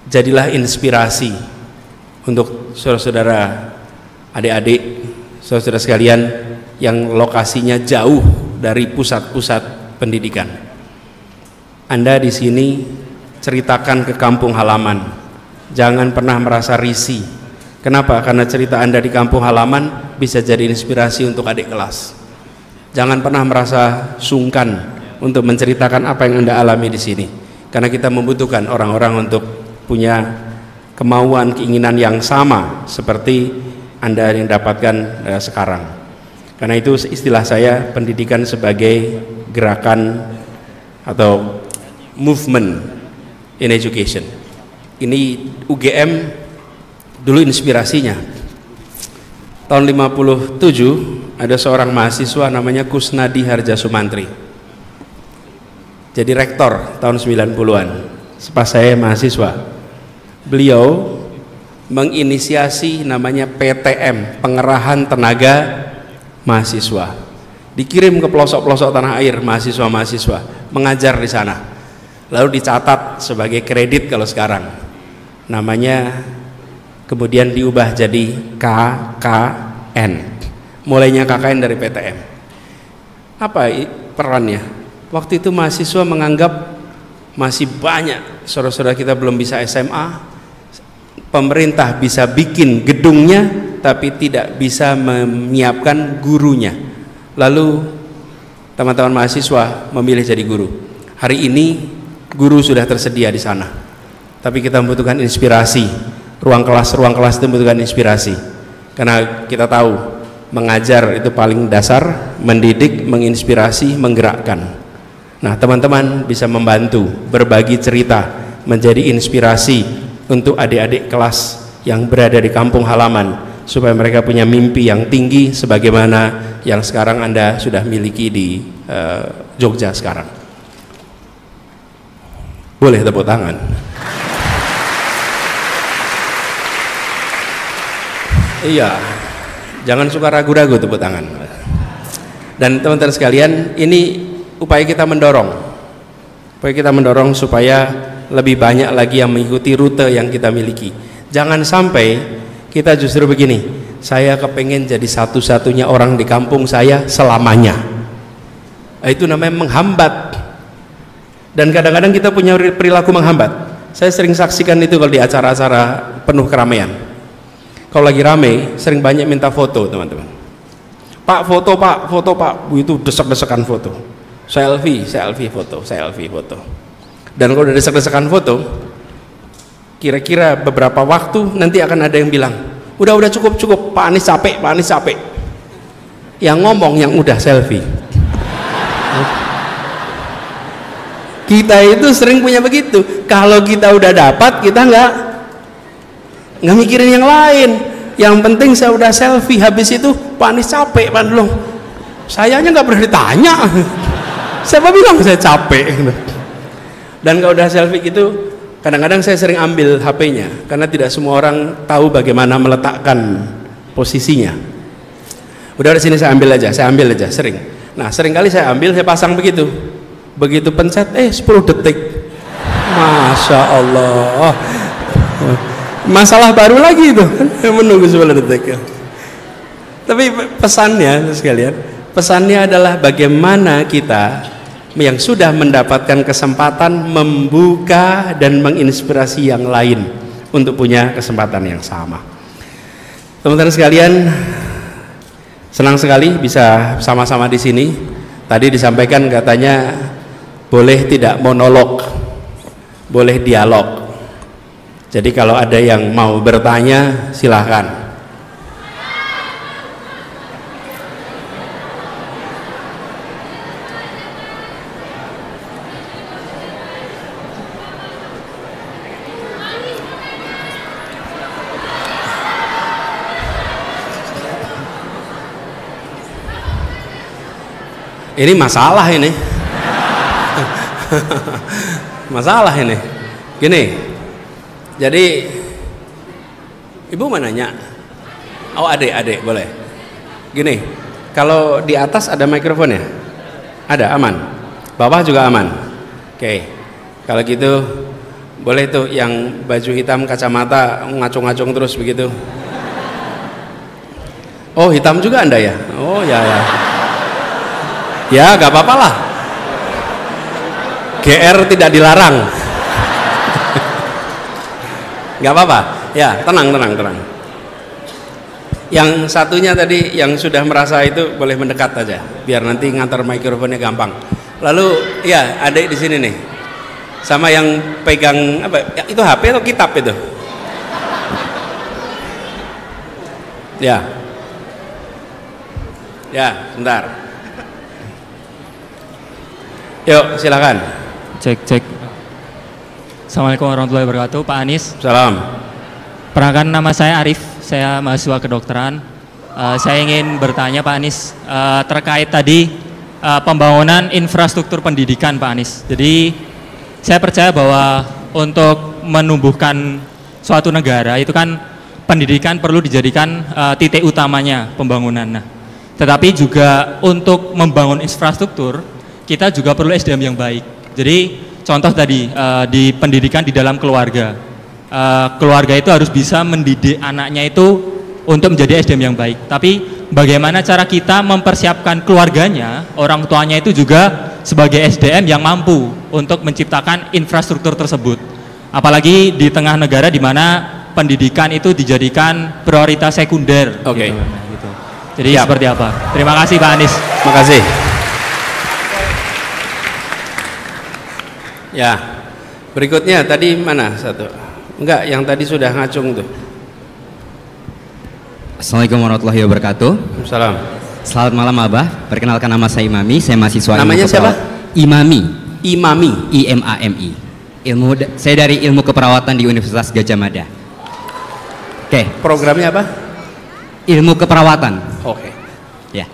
jadilah inspirasi untuk saudara-saudara, adik-adik, saudara-saudara sekalian yang lokasinya jauh dari pusat-pusat pendidikan. Anda di sini ceritakan ke kampung halaman, jangan pernah merasa risih. Kenapa? Karena cerita Anda di kampung halaman bisa jadi inspirasi untuk adik kelas. Jangan pernah merasa sungkan untuk menceritakan apa yang Anda alami di sini, karena kita membutuhkan orang-orang untuk punya kemauan, keinginan yang sama seperti Anda yang dapatkan sekarang. Karena itu istilah saya pendidikan sebagai gerakan atau movement in education. Ini UGM dulu inspirasinya. Tahun 57 ada seorang mahasiswa namanya Kusnadi Harja Sumantri. Jadi rektor tahun 90-an. Pas saya mahasiswa, beliau menginisiasi namanya PTM, Pengerahan Tenaga Mahasiswa. Dikirim ke pelosok-pelosok tanah air mahasiswa-mahasiswa mengajar di sana. Lalu dicatat sebagai kredit kalau sekarang. Namanya kemudian diubah jadi KKN. Mulainya KKN dari PTM. Apa perannya? Waktu itu mahasiswa menganggap masih banyak saudara-saudara kita belum bisa SMA, pemerintah bisa bikin gedungnya tapi tidak bisa menyiapkan gurunya. Lalu teman-teman mahasiswa memilih jadi guru. Hari ini guru sudah tersedia di sana, tapi kita membutuhkan inspirasi. Ruang kelas itu membutuhkan inspirasi, karena kita tahu mengajar itu paling dasar, mendidik, menginspirasi, menggerakkan. Nah, teman-teman bisa membantu berbagi cerita, menjadi inspirasi untuk adik-adik kelas yang berada di kampung halaman, supaya mereka punya mimpi yang tinggi sebagaimana yang sekarang Anda sudah miliki di Jogja sekarang. Boleh tepuk tangan. Iya, jangan suka ragu-ragu tepuk tangan. Dan teman-teman sekalian, ini upaya kita mendorong supaya lebih banyak lagi yang mengikuti rute yang kita miliki. Jangan sampai kita justru begini, saya kepengen jadi satu-satunya orang di kampung saya selamanya. Itu namanya menghambat. Dan kadang-kadang kita punya perilaku menghambat. Saya sering saksikan itu kalau di acara-acara penuh keramaian. Kalau lagi rame, sering banyak minta foto, teman-teman. Pak, foto pak, itu desek-desekan foto. Selfie foto. Dan kalau udah desek-desekan foto, kira-kira beberapa waktu nanti akan ada yang bilang, udah cukup, Pak Anies capek. Yang ngomong yang udah selfie. Kita itu sering punya begitu. Kalau kita udah dapat, kita nggak mikirin yang lain. Yang penting saya udah selfie, habis itu Pak Anies capek, Pak belum. Sayanya nggak pernah ditanya. Siapa bilang saya capek? Dan kalau udah selfie gitu, kadang-kadang saya sering ambil HP-nya, karena tidak semua orang tahu bagaimana meletakkan posisinya. Udah di sini saya ambil aja, sering. Nah, sering kali saya ambil, saya pasang begitu pencet, 10 detik. Masya Allah. Masalah baru lagi itu, menunggu 10 detik. Tapi pesannya adalah bagaimana kita yang sudah mendapatkan kesempatan membuka dan menginspirasi yang lain untuk punya kesempatan yang sama. Teman-teman sekalian, senang sekali bisa sama-sama di sini. Tadi disampaikan katanya boleh tidak monolog, boleh dialog. Jadi kalau ada yang mau bertanya, silahkan. Ini masalah ini. Masalah ini. Gini. Jadi ibu mau nanya. Oh, adik boleh. Gini, Kalau di atas ada mikrofon ya? Ada, aman. Bawah juga aman. Oke. Kalau gitu boleh tuh yang baju hitam kacamata ngacung-ngacung terus begitu. Oh, hitam juga Anda ya? Oh, ya ya. Ya, gak apa-apa lah. GR tidak dilarang. Gak apa-apa. Ya, tenang. Yang satunya tadi yang sudah merasa itu boleh mendekat aja, biar nanti ngantar mikrofonnya gampang. Lalu ya adik di sini nih, sama yang pegang apa? Ya, itu HP atau kitab itu? Ya, sebentar. Yuk silakan. Cek. Assalamualaikum warahmatullahi wabarakatuh, Pak Anies. Salam. Perkenalkan, nama saya Arif. Saya mahasiswa kedokteran. Saya ingin bertanya Pak Anies terkait tadi pembangunan infrastruktur pendidikan Pak Anies. Jadi saya percaya bahwa untuk menumbuhkan suatu negara itu kan pendidikan perlu dijadikan titik utamanya pembangunan. Nah, tetapi juga untuk membangun infrastruktur kita juga perlu SDM yang baik. Jadi contoh tadi di pendidikan di dalam keluarga. Keluarga itu harus bisa mendidik anaknya itu untuk menjadi SDM yang baik. Tapi bagaimana cara kita mempersiapkan keluarganya, orang tuanya itu juga sebagai SDM yang mampu untuk menciptakan infrastruktur tersebut. Apalagi di tengah negara di mana pendidikan itu dijadikan prioritas sekunder. Oke. Gitu. Jadi seperti apa? Terima kasih Pak Anies. Terima kasih. Ya, berikutnya tadi mana satu? Enggak, yang tadi sudah ngacung tuh. Assalamualaikum warahmatullahi wabarakatuh. Salam. Selamat malam Abah. Perkenalkan nama saya Imami. Saya mahasiswa. Namanya siapa? Imami. IMAMI. Saya dari Ilmu Keperawatan di Universitas Gadjah Mada. Oke. Programnya apa? Ilmu Keperawatan. Oke. Ya.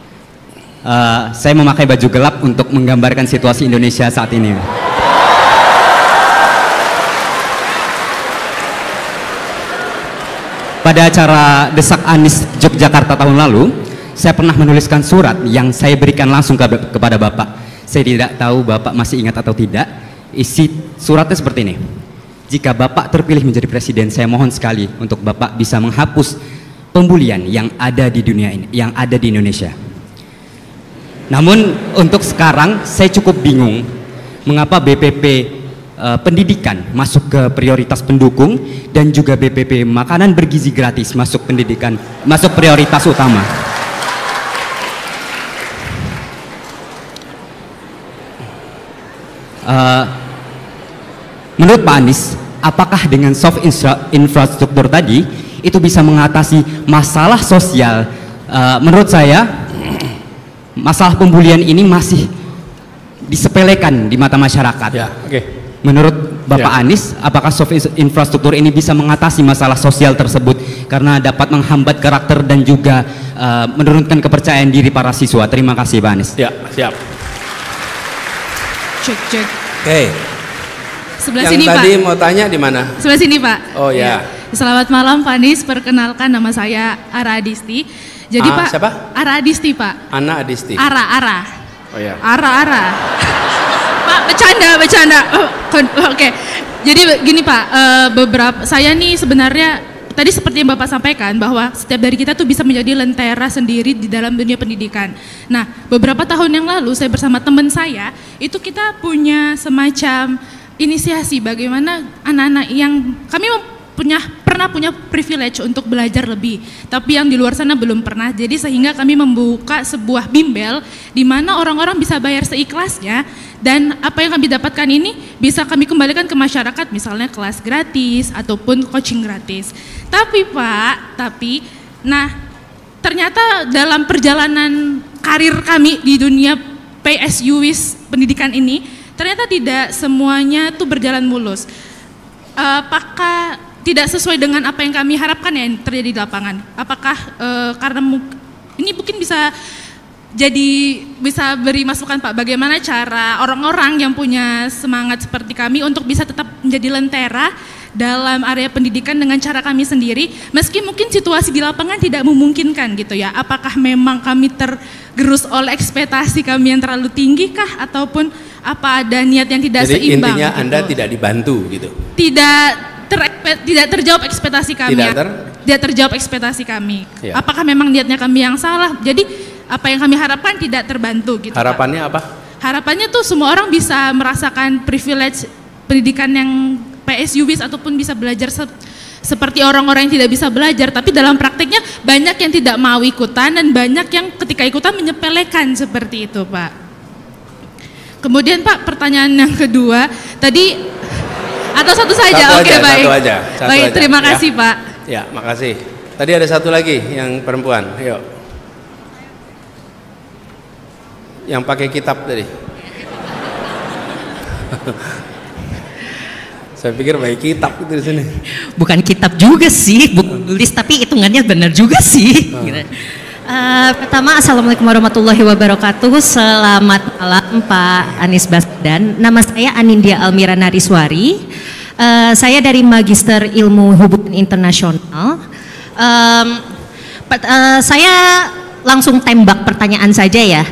Saya memakai baju gelap untuk menggambarkan situasi Indonesia saat ini. Pada acara Desak Anies Yogyakarta tahun lalu, saya pernah menuliskan surat yang saya berikan langsung kepada Bapak. Saya tidak tahu Bapak masih ingat atau tidak. Isi suratnya seperti ini. Jika Bapak terpilih menjadi presiden, saya mohon sekali untuk Bapak bisa menghapus pembulian yang ada di dunia ini, yang ada di Indonesia. Namun untuk sekarang saya cukup bingung mengapa BPP pendidikan masuk ke prioritas pendukung dan juga BPP makanan bergizi gratis masuk prioritas utama. Menurut Pak Anies, apakah dengan soft infrastruktur tadi itu bisa mengatasi masalah sosial? Menurut saya masalah pembulian ini masih disepelekan di mata masyarakat. Ya, oke. Menurut Bapak Anies, apakah soft infrastruktur ini bisa mengatasi masalah sosial tersebut karena dapat menghambat karakter dan juga menurunkan kepercayaan diri para siswa? Terima kasih Pak Anies. Ya, siap. Cek. Oke. Sebelah Yang sini tadi Pak. mau tanya di mana? Sebelah sini Pak. Oh ya. Selamat malam Pak Anies, perkenalkan nama saya Ara Adisti. Jadi Pak. Siapa? Ara Adisti Pak. Ana Adisti. Ara. Oh ya. Ara. Pak, bercanda. Oke. Jadi gini Pak, saya nih sebenarnya tadi seperti yang Bapak sampaikan bahwa setiap dari kita tuh bisa menjadi lentera sendiri di dalam dunia pendidikan. Nah, beberapa tahun yang lalu saya bersama teman saya itu kita punya semacam inisiasi bagaimana anak-anak yang kami pernah punya privilege untuk belajar lebih, tapi yang di luar sana belum pernah. Jadi sehingga kami membuka sebuah bimbel di mana orang-orang bisa bayar seikhlasnya dan apa yang kami dapatkan ini bisa kami kembalikan ke masyarakat, misalnya kelas gratis ataupun coaching gratis. Tapi Pak, ternyata dalam perjalanan karir kami di dunia PSU pendidikan ini ternyata tidak semuanya tuh berjalan mulus. Apakah tidak sesuai dengan apa yang kami harapkan ya yang terjadi di lapangan? Apakah karena ini mungkin bisa beri masukan Pak, bagaimana cara orang-orang yang punya semangat seperti kami untuk bisa tetap menjadi lentera dalam area pendidikan dengan cara kami sendiri, meski mungkin situasi di lapangan tidak memungkinkan gitu ya. Apakah memang kami tergerus oleh ekspektasi kami yang terlalu tinggi kah, ataupun apa ada niat yang tidak Jadi seimbang? intinya gitu? Anda tidak dibantu gitu. Tidak terjawab ekspektasi kami. Tidak terjawab ekspektasi kami. Ya. Apakah memang niatnya kami yang salah? Jadi apa yang kami harapkan tidak terbantu gitu. Harapannya Pak. apa? Harapannya tuh semua orang bisa merasakan privilege pendidikan yang PSUBIS ataupun bisa belajar seperti orang-orang yang tidak bisa belajar, tapi dalam prakteknya banyak yang tidak mau ikutan dan banyak yang ketika ikutan menyepelekan seperti itu, Pak. Kemudian Pak, pertanyaan yang kedua tadi atau satu saja? Oke, baik. Satu aja. Baik, terima kasih Pak. Ya, makasih. Tadi ada satu lagi yang perempuan. Yuk. Yang pakai kitab tadi. Saya pikir baik kitab itu di sini. Bukan kitab juga sih, buku tulis, tapi hitungannya benar juga sih. Pertama, Assalamualaikum warahmatullahi wabarakatuh. Selamat malam Pak Anies Baswedan. Nama saya Anindya Almira Nariswari. Saya dari Magister Ilmu Hubungan Internasional. Saya langsung tembak pertanyaan saja ya.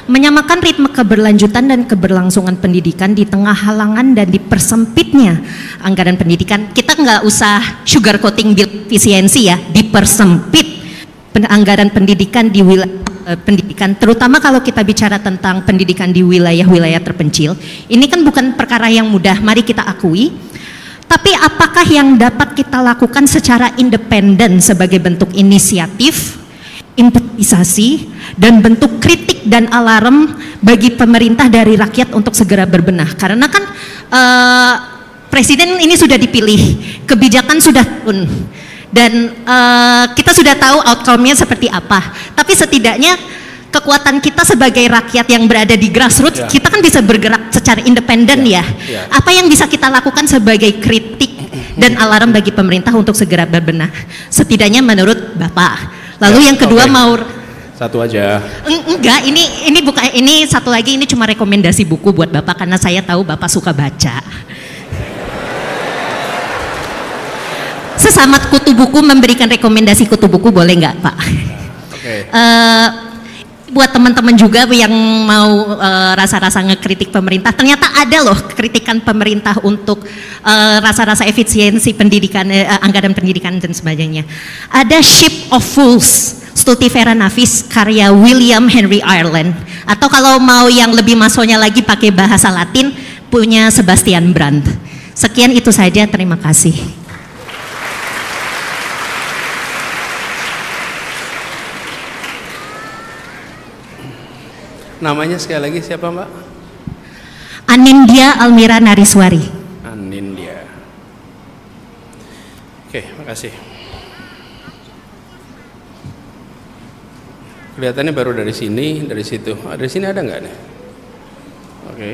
Menyamakan ritme keberlanjutan dan keberlangsungan pendidikan di tengah halangan dan dipersempitnya anggaran pendidikan. Kita nggak usah sugar coating bill efisiensi ya, dipersempit anggaran pendidikan di wilayah pendidikan, terutama kalau kita bicara tentang pendidikan di wilayah-wilayah terpencil. Ini kan bukan perkara yang mudah, mari kita akui. Tapi apakah yang dapat kita lakukan secara independen sebagai bentuk inisiatif, improvisasi, dan bentuk kritik dan alarm bagi pemerintah dari rakyat untuk segera berbenah? Karena kan presiden ini sudah dipilih, kebijakan sudah turun, dan kita sudah tahu outcome-nya seperti apa. Tapi setidaknya kekuatan kita sebagai rakyat yang berada di grassroots, kita kan bisa bergerak secara independen ya. Apa yang bisa kita lakukan sebagai kritik dan alarm bagi pemerintah untuk segera berbenah? Setidaknya menurut Bapak. Lalu yang kedua mau satu aja. Enggak, ini bukan, ini satu lagi, ini cuma rekomendasi buku buat Bapak karena saya tahu Bapak suka baca. Sesama kutu buku memberikan rekomendasi kutu buku boleh nggak Pak? Oke. Buat teman-teman juga yang mau rasa-rasa ngekritik pemerintah, ternyata ada loh kritikan pemerintah untuk rasa-rasa efisiensi pendidikan, anggaran pendidikan dan sebagainya. Ada Ship of Fools, Stultifera Navis, karya William Henry Ireland, atau kalau mau yang lebih masonya lagi pakai bahasa Latin, punya Sebastian Brandt. Sekian itu saja, terima kasih. Namanya sekali lagi siapa Mbak? Anindya Almira Nariswari. Anindya. Oke, makasih. Kelihatannya baru dari sini, dari situ. Dari sini ada nggak nih? Oke,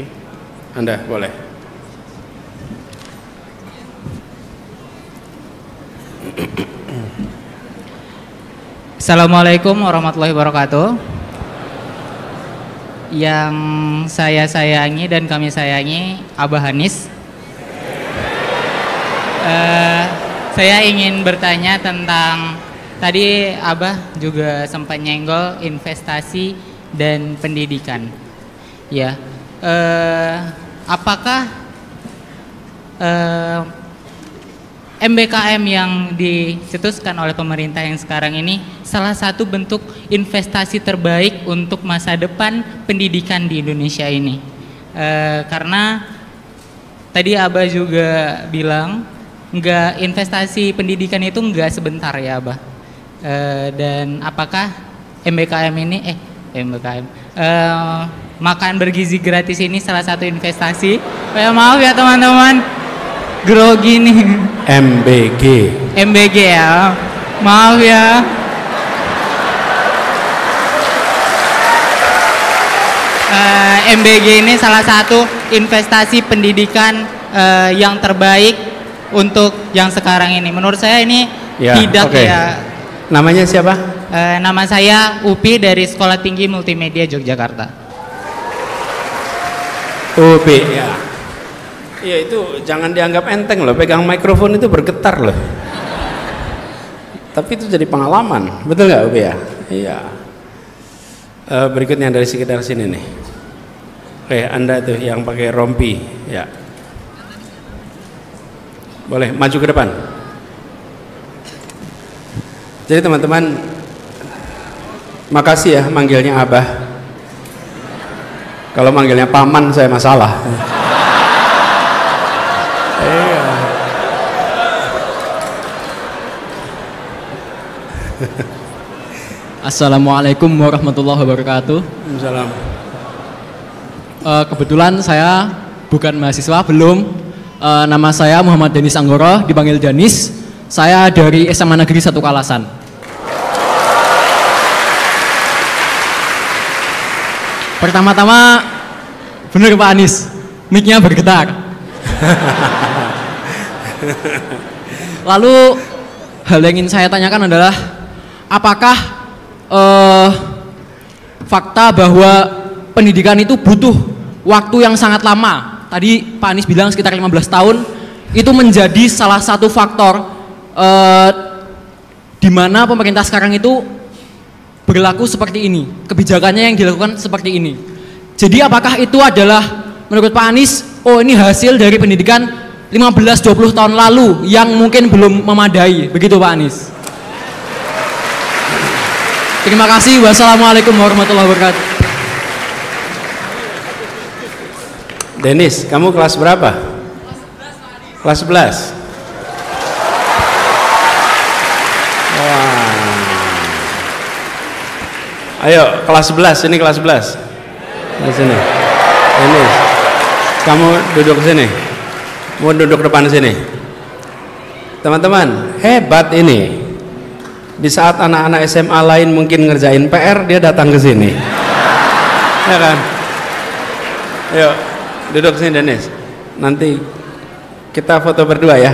Anda boleh. Assalamualaikum warahmatullahi wabarakatuh. Yang saya sayangi dan kami sayangi Abah Anies. Saya ingin bertanya tentang, tadi Abah juga sempat nyenggol investasi dan pendidikan. Ya, apakah MBKM yang dicetuskan oleh pemerintah yang sekarang ini salah satu bentuk investasi terbaik untuk masa depan pendidikan di Indonesia ini? Karena tadi Abah juga bilang enggak, investasi pendidikan itu enggak sebentar ya Abah. Dan apakah MBKM ini makan bergizi gratis ini salah satu investasi? Maaf ya teman-teman, grogi nih. MBG ya, maaf ya. MBG ini salah satu investasi pendidikan yang terbaik untuk yang sekarang ini. Menurut saya ini tidak ya. Namanya siapa? Nama saya Upi dari Sekolah Tinggi Multimedia Yogyakarta. Upi ya. Iya, itu jangan dianggap enteng loh, pegang mikrofon itu bergetar loh. Tapi itu jadi pengalaman, betul nggak Ubi ya? Iya. Berikutnya dari sekitar sini nih. Oke, Anda tuh yang pakai rompi, ya. Boleh maju ke depan. Jadi teman-teman, makasih ya manggilnya Abah. Kalau manggilnya paman saya masalah. Iya. Assalamualaikum warahmatullahi wabarakatuh. Waalaikumsalam. Kebetulan saya bukan mahasiswa, belum. Nama saya Muhammad Denis Anggoro, dipanggil Danis. Saya dari SMA Negeri 1 Kalasan. Pertama-tama, bener Pak Anies, mic-nya bergetar. Lalu hal yang ingin saya tanyakan adalah, apakah fakta bahwa pendidikan itu butuh waktu yang sangat lama? Tadi Pak Anies bilang sekitar 15 tahun, itu menjadi salah satu faktor di mana pemerintah sekarang itu berlaku seperti ini, kebijakannya yang dilakukan seperti ini. Jadi apakah itu adalah menurut Pak Anies, oh ini hasil dari pendidikan 15-20 tahun lalu yang mungkin belum memadai, begitu Pak Anies? Terima kasih. Wassalamualaikum warahmatullahi wabarakatuh. Denis, kamu kelas berapa? Kelas 11. Wah. Ayo, kelas 11, ini kelas 11. Di sini. Denis, kamu duduk sini. Mau duduk depan sini. Teman-teman, hebat ini. Di saat anak-anak SMA lain mungkin ngerjain PR, dia datang ke sini. Ya kan? Ayo, duduk sini Denis. Nanti kita foto berdua ya.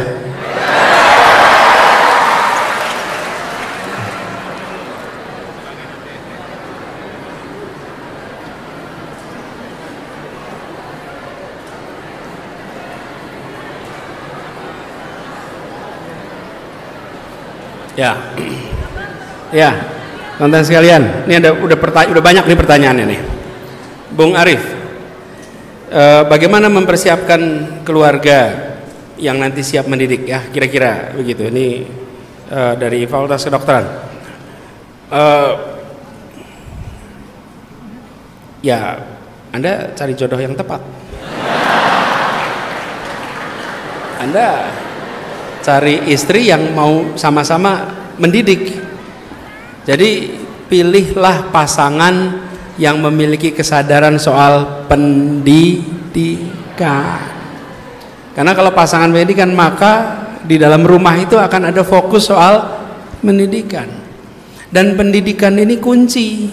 Ya. Ya, teman-teman sekalian, ini udah banyak nih pertanyaannya nih. Bung Arif, bagaimana mempersiapkan keluarga yang nanti siap mendidik ya, kira-kira begitu. Ini dari Fakultas Kedokteran. Ya, Anda cari jodoh yang tepat. Anda cari istri yang mau sama-sama mendidik. Jadi pilihlah pasangan yang memiliki kesadaran soal pendidikan. Karena kalau pasangan pendidikan, maka di dalam rumah itu akan ada fokus soal pendidikan. Dan pendidikan ini kunci.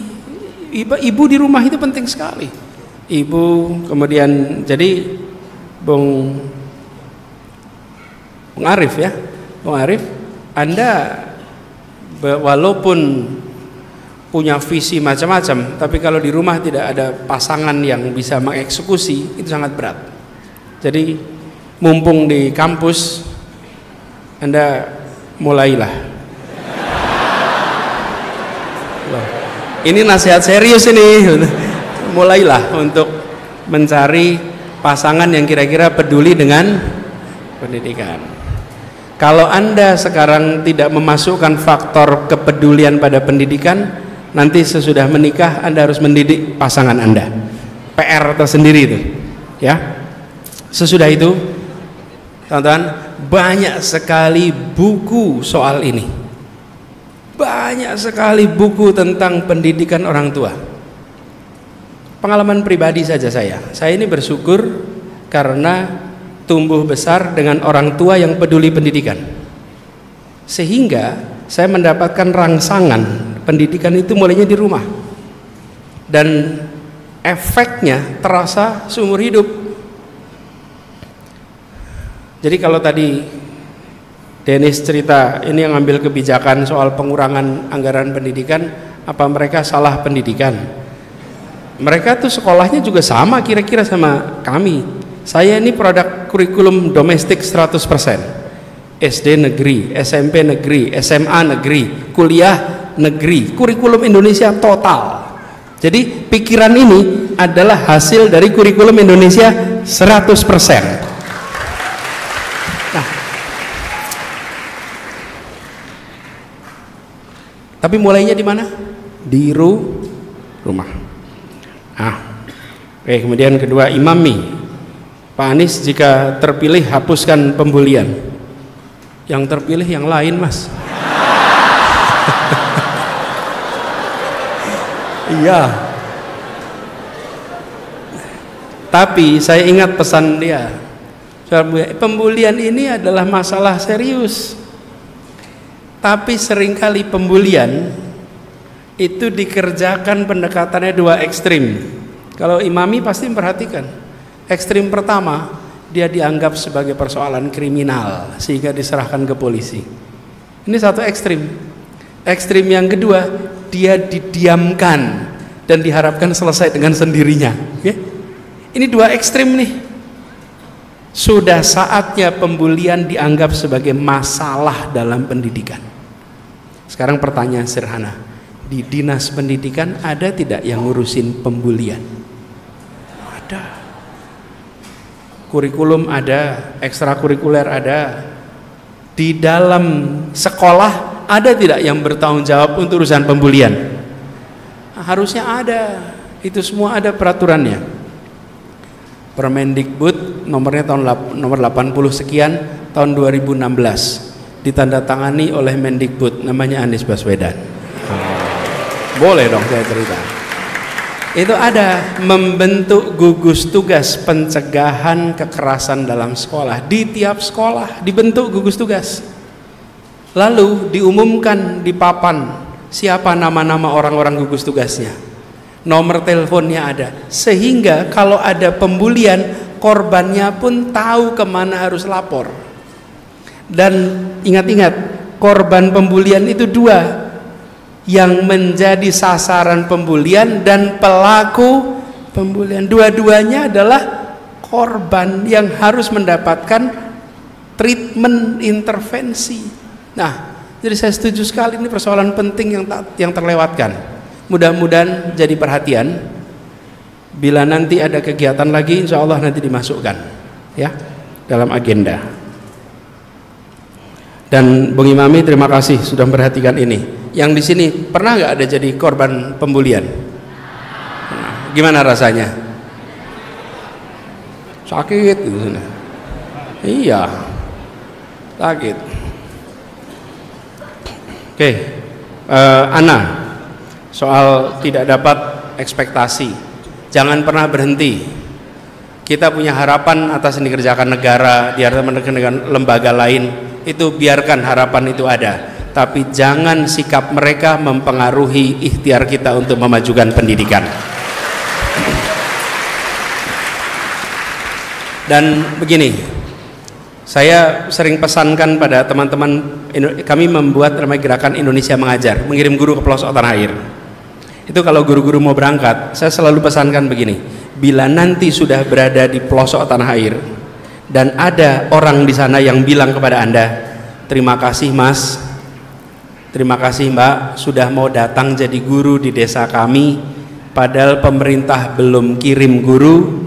Ibu di rumah itu penting sekali. Ibu, kemudian jadi Bung Arif ya, Bung Arif, Anda walaupun punya visi macam-macam, tapi kalau di rumah tidak ada pasangan yang bisa mengeksekusi, itu sangat berat. Jadi mumpung di kampus, Anda mulailah. Loh, ini nasihat serius ini. Mulailah untuk mencari pasangan yang kira-kira peduli dengan pendidikan. Kalau Anda sekarang tidak memasukkan faktor kepedulian pada pendidikan, nanti sesudah menikah Anda harus mendidik pasangan Anda. PR tersendiri itu, ya. Sesudah itu, teman-teman, banyak sekali buku soal ini. Banyak sekali buku tentang pendidikan orang tua. Pengalaman pribadi saja saya ini bersyukur karena tumbuh besar dengan orang tua yang peduli pendidikan, sehingga saya mendapatkan rangsangan pendidikan itu mulainya di rumah, dan efeknya terasa seumur hidup. Jadi kalau tadi Denis cerita ini yang ngambil kebijakan soal pengurangan anggaran pendidikan, apa mereka salah pendidikan? Mereka tuh sekolahnya juga sama kira-kira sama kami. Saya ini produk kurikulum domestik 100%. SD negeri, SMP negeri, SMA negeri, kuliah negeri, kurikulum Indonesia total. Jadi pikiran ini adalah hasil dari kurikulum Indonesia 100%. Nah, tapi mulainya di mana? Di rumah. Oke, kemudian kedua, imami. Pak Anies jika terpilih hapuskan pembulian. Yang terpilih yang lain, Mas. Iya. Tapi saya ingat pesan dia. Pembulian ini adalah masalah serius. Tapi seringkali pembulian itu dikerjakan pendekatannya dua ekstrim. Kalau imami pasti memperhatikan. Ekstrim pertama, dia dianggap sebagai persoalan kriminal sehingga diserahkan ke polisi. Ini satu ekstrim. Ekstrim yang kedua, dia didiamkan dan diharapkan selesai dengan sendirinya. Ya? Ini dua ekstrim nih. Sudah saatnya pembulian dianggap sebagai masalah dalam pendidikan. Sekarang pertanyaan sederhana, di dinas pendidikan ada tidak yang ngurusin pembulian? Ada. Kurikulum ada, ekstrakurikuler ada. Di dalam sekolah ada tidak yang bertanggung jawab untuk urusan pembulian? Nah, harusnya ada. Itu semua ada peraturannya. Permendikbud nomornya nomor 80 sekian tahun 2016 ditandatangani oleh Mendikbud, namanya Anies Baswedan. Boleh dong saya cerita. Itu ada membentuk gugus tugas pencegahan kekerasan dalam sekolah. Di tiap sekolah dibentuk gugus tugas. Lalu diumumkan di papan siapa nama-nama orang-orang gugus tugasnya. Nomor teleponnya ada. Sehingga kalau ada pembulian, korbannya pun tahu kemana harus lapor. Dan ingat-ingat, korban pembulian itu dua, yang menjadi sasaran pembulian dan pelaku pembulian. Dua-duanya adalah korban yang harus mendapatkan treatment intervensi. Nah, jadi saya setuju sekali, ini persoalan penting yang terlewatkan. Mudah-mudahan jadi perhatian. Bila nanti ada kegiatan lagi, insya Allah nanti dimasukkan ya dalam agenda. Dan Bung Imami, terima kasih sudah memperhatikan ini. Yang di sini pernah nggak ada jadi korban pembulian? Nah, gimana rasanya? Sakit gitu. Iya, sakit. Oke, Ana, soal tidak dapat ekspektasi, jangan pernah berhenti. Kita punya harapan atas yang dikerjakan negara, diharapkan dengan lembaga lain, itu biarkan harapan itu ada. Tapi jangan sikap mereka mempengaruhi ikhtiar kita untuk memajukan pendidikan. Dan begini, saya sering pesankan pada teman-teman, kami membuat namanya Gerakan Indonesia Mengajar, mengirim guru ke pelosok tanah air. Itu kalau guru-guru mau berangkat, saya selalu pesankan begini, bila nanti sudah berada di pelosok tanah air dan ada orang di sana yang bilang kepada Anda, terima kasih Mas, terima kasih Mbak sudah mau datang jadi guru di desa kami, padahal pemerintah belum kirim guru,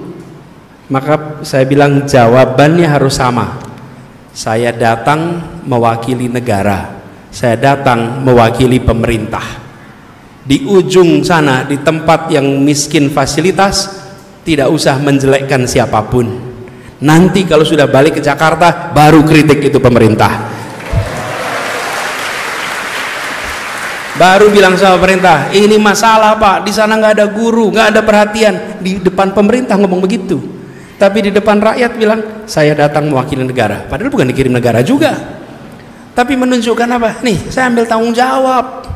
maka saya bilang jawabannya harus sama. Saya datang mewakili negara, saya datang mewakili pemerintah. Di ujung sana, di tempat yang miskin fasilitas, tidak usah menjelekkan siapapun. Nanti kalau sudah balik ke Jakarta, baru kritik itu pemerintah. Baru bilang sama pemerintah, ini masalah Pak, di sana nggak ada guru, nggak ada perhatian. Di depan pemerintah ngomong begitu, tapi di depan rakyat bilang, saya datang mewakili negara. Padahal bukan dikirim negara juga, tapi menunjukkan apa? Nih, saya ambil tanggung jawab.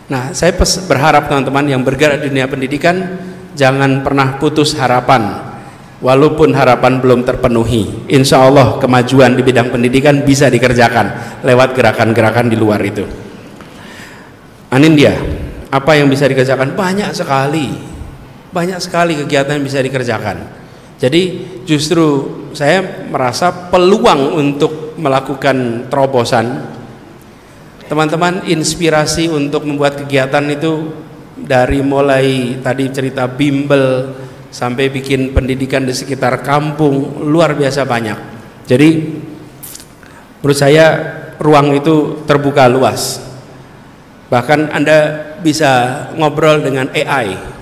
Nah, saya berharap teman-teman yang bergerak di dunia pendidikan, jangan pernah putus harapan. Walaupun harapan belum terpenuhi, insya Allah kemajuan di bidang pendidikan bisa dikerjakan lewat gerakan-gerakan di luar itu. Anindya, apa yang bisa dikerjakan? Banyak sekali kegiatan yang bisa dikerjakan. Jadi justru saya merasa peluang untuk melakukan terobosan, teman-teman, inspirasi untuk membuat kegiatan itu dari mulai tadi cerita bimbel sampai bikin pendidikan di sekitar kampung luar biasa banyak. Jadi menurut saya ruang itu terbuka luas. Bahkan Anda bisa ngobrol dengan AI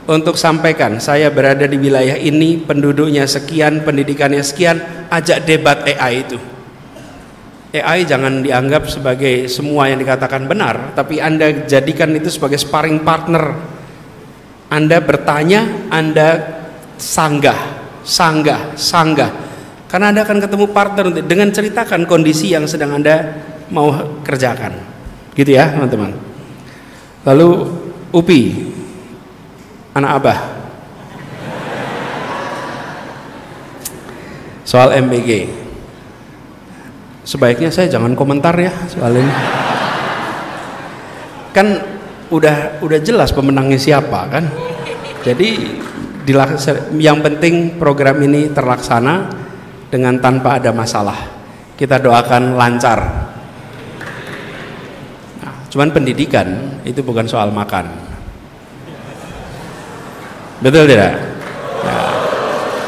untuk sampaikan, saya berada di wilayah ini, penduduknya sekian, pendidikannya sekian, ajak debat AI itu. AI jangan dianggap sebagai semua yang dikatakan benar, tapi Anda jadikan itu sebagai sparring partner. Anda bertanya, Anda sanggah, karena Anda akan ketemu partner dengan ceritakan kondisi yang sedang Anda mau kerjakan, gitu ya teman-teman. Lalu Upi, anak Abah, soal MBG, sebaiknya saya jangan komentar ya soal ini. Kan udah jelas pemenangnya siapa kan. Jadi yang penting program ini terlaksana dengan tanpa ada masalah. Kita doakan lancar. Nah, cuman pendidikan itu bukan soal makan. Betul tidak? Ya.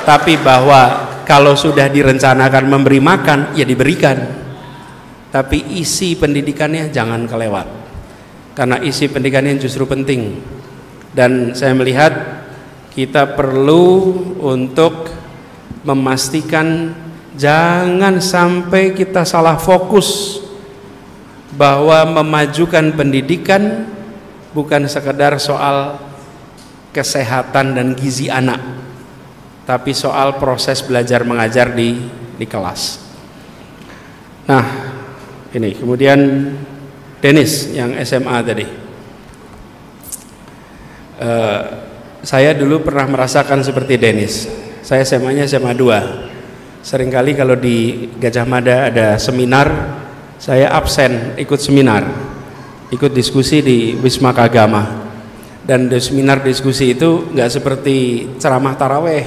Tapi bahwa kalau sudah direncanakan memberi makan, ya diberikan. Tapi isi pendidikannya jangan kelewat. Karena isi pendidikannya justru penting. Dan saya melihat kita perlu untuk memastikan jangan sampai kita salah fokus bahwa memajukan pendidikan bukan sekedar soal kesehatan dan gizi anak, tapi soal proses belajar mengajar di kelas. Nah, ini kemudian Dennis yang SMA tadi. Saya dulu pernah merasakan seperti Dennis. Saya SMA-nya SMA 2. Seringkali kalau di Gajah Mada ada seminar, saya absen ikut seminar, ikut diskusi di Wisma Kagama. Dan di seminar diskusi itu nggak seperti ceramah taraweh.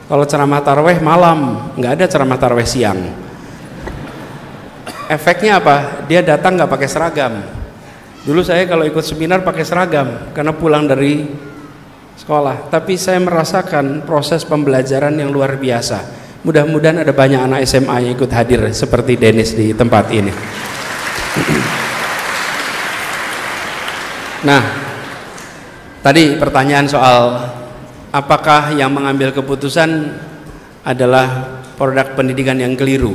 Kalau ceramah taraweh malam, nggak ada ceramah taraweh siang. Efeknya apa? Dia datang nggak pakai seragam. Dulu saya kalau ikut seminar pakai seragam karena pulang dari sekolah. Tapi saya merasakan proses pembelajaran yang luar biasa. Mudah-mudahan ada banyak anak SMA yang ikut hadir seperti Dennis di tempat ini. Nah, tadi pertanyaan soal apakah yang mengambil keputusan adalah produk pendidikan yang keliru.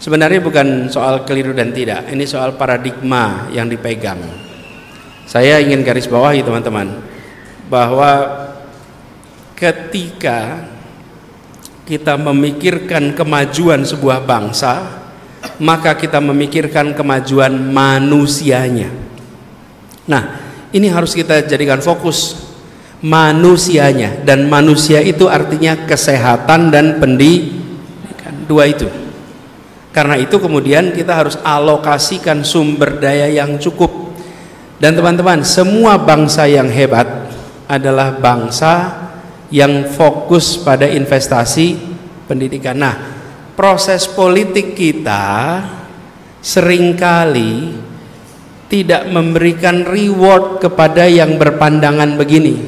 Sebenarnya bukan soal keliru dan tidak, ini soal paradigma yang dipegang. Saya ingin garis bawahi teman-teman, bahwa ketika kita memikirkan kemajuan sebuah bangsa, maka kita memikirkan kemajuan manusianya. Nah, ini harus kita jadikan fokus, manusianya, dan manusia itu artinya kesehatan dan pendidikan, dua itu. Karena itu kemudian kita harus alokasikan sumber daya yang cukup. Dan teman-teman, semua bangsa yang hebat adalah bangsa yang fokus pada investasi pendidikan. Nah, proses politik kita seringkali tidak memberikan reward kepada yang berpandangan begini,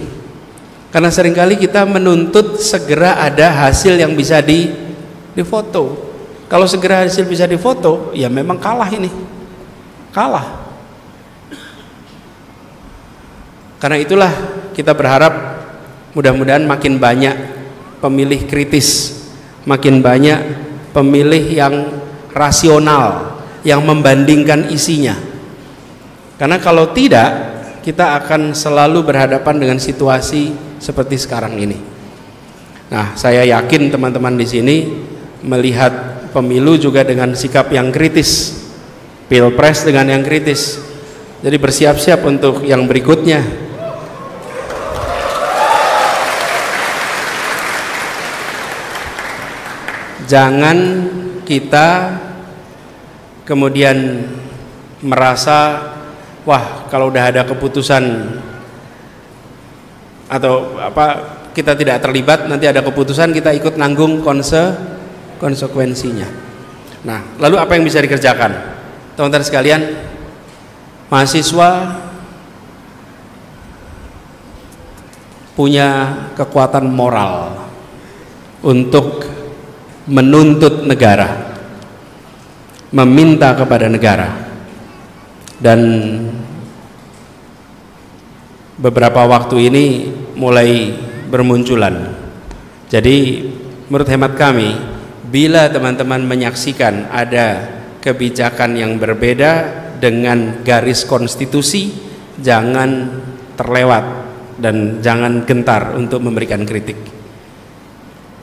karena seringkali kita menuntut segera ada hasil yang bisa difoto. Kalau segera hasil bisa difoto, ya memang kalah ini, kalah. Karena itulah kita berharap mudah-mudahan makin banyak pemilih kritis, makin banyak pemilih yang rasional, yang membandingkan isinya. Karena kalau tidak, kita akan selalu berhadapan dengan situasi seperti sekarang ini. Nah, saya yakin teman-teman di sini melihat pemilu juga dengan sikap yang kritis, pilpres dengan yang kritis. Jadi bersiap-siap untuk yang berikutnya. Jangan kita kemudian merasa, wah kalau udah ada keputusan atau apa, kita tidak terlibat, nanti ada keputusan kita ikut nanggung konsekuensinya. Nah, lalu apa yang bisa dikerjakan? Teman-teman sekalian, mahasiswa punya kekuatan moral untuk menuntut negara, meminta kepada negara, dan beberapa waktu ini mulai bermunculan. Jadi menurut hemat kami, bila teman-teman menyaksikan ada kebijakan yang berbeda dengan garis konstitusi, jangan terlewat dan jangan gentar untuk memberikan kritik.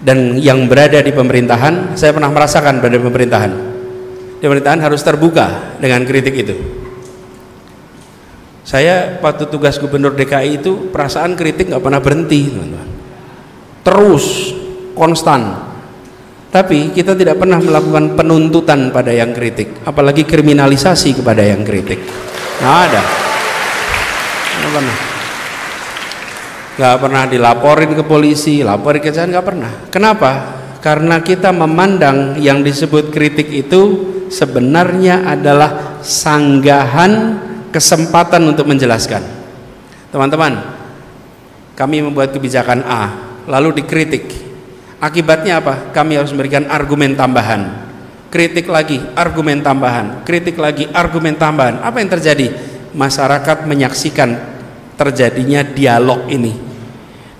Dan yang berada di pemerintahan, saya pernah merasakan pada pemerintahan, di pemerintahan harus terbuka dengan kritik itu. Saya waktu tugas gubernur DKI itu perasaan kritik nggak pernah berhenti, teman-teman. Terus, konstan. Tapi kita tidak pernah melakukan penuntutan pada yang kritik, apalagi kriminalisasi kepada yang kritik. Nggak ada. Nggak pernah dilaporin ke polisi, laporin ke kejaksaan, nggak pernah. Kenapa? Karena kita memandang yang disebut kritik itu sebenarnya adalah sanggahan kesempatan untuk menjelaskan. Teman-teman, kami membuat kebijakan A, lalu dikritik. Akibatnya apa? Kami harus memberikan argumen tambahan. Kritik lagi, argumen tambahan. Kritik lagi, argumen tambahan. Apa yang terjadi? Masyarakat menyaksikan terjadinya dialog ini.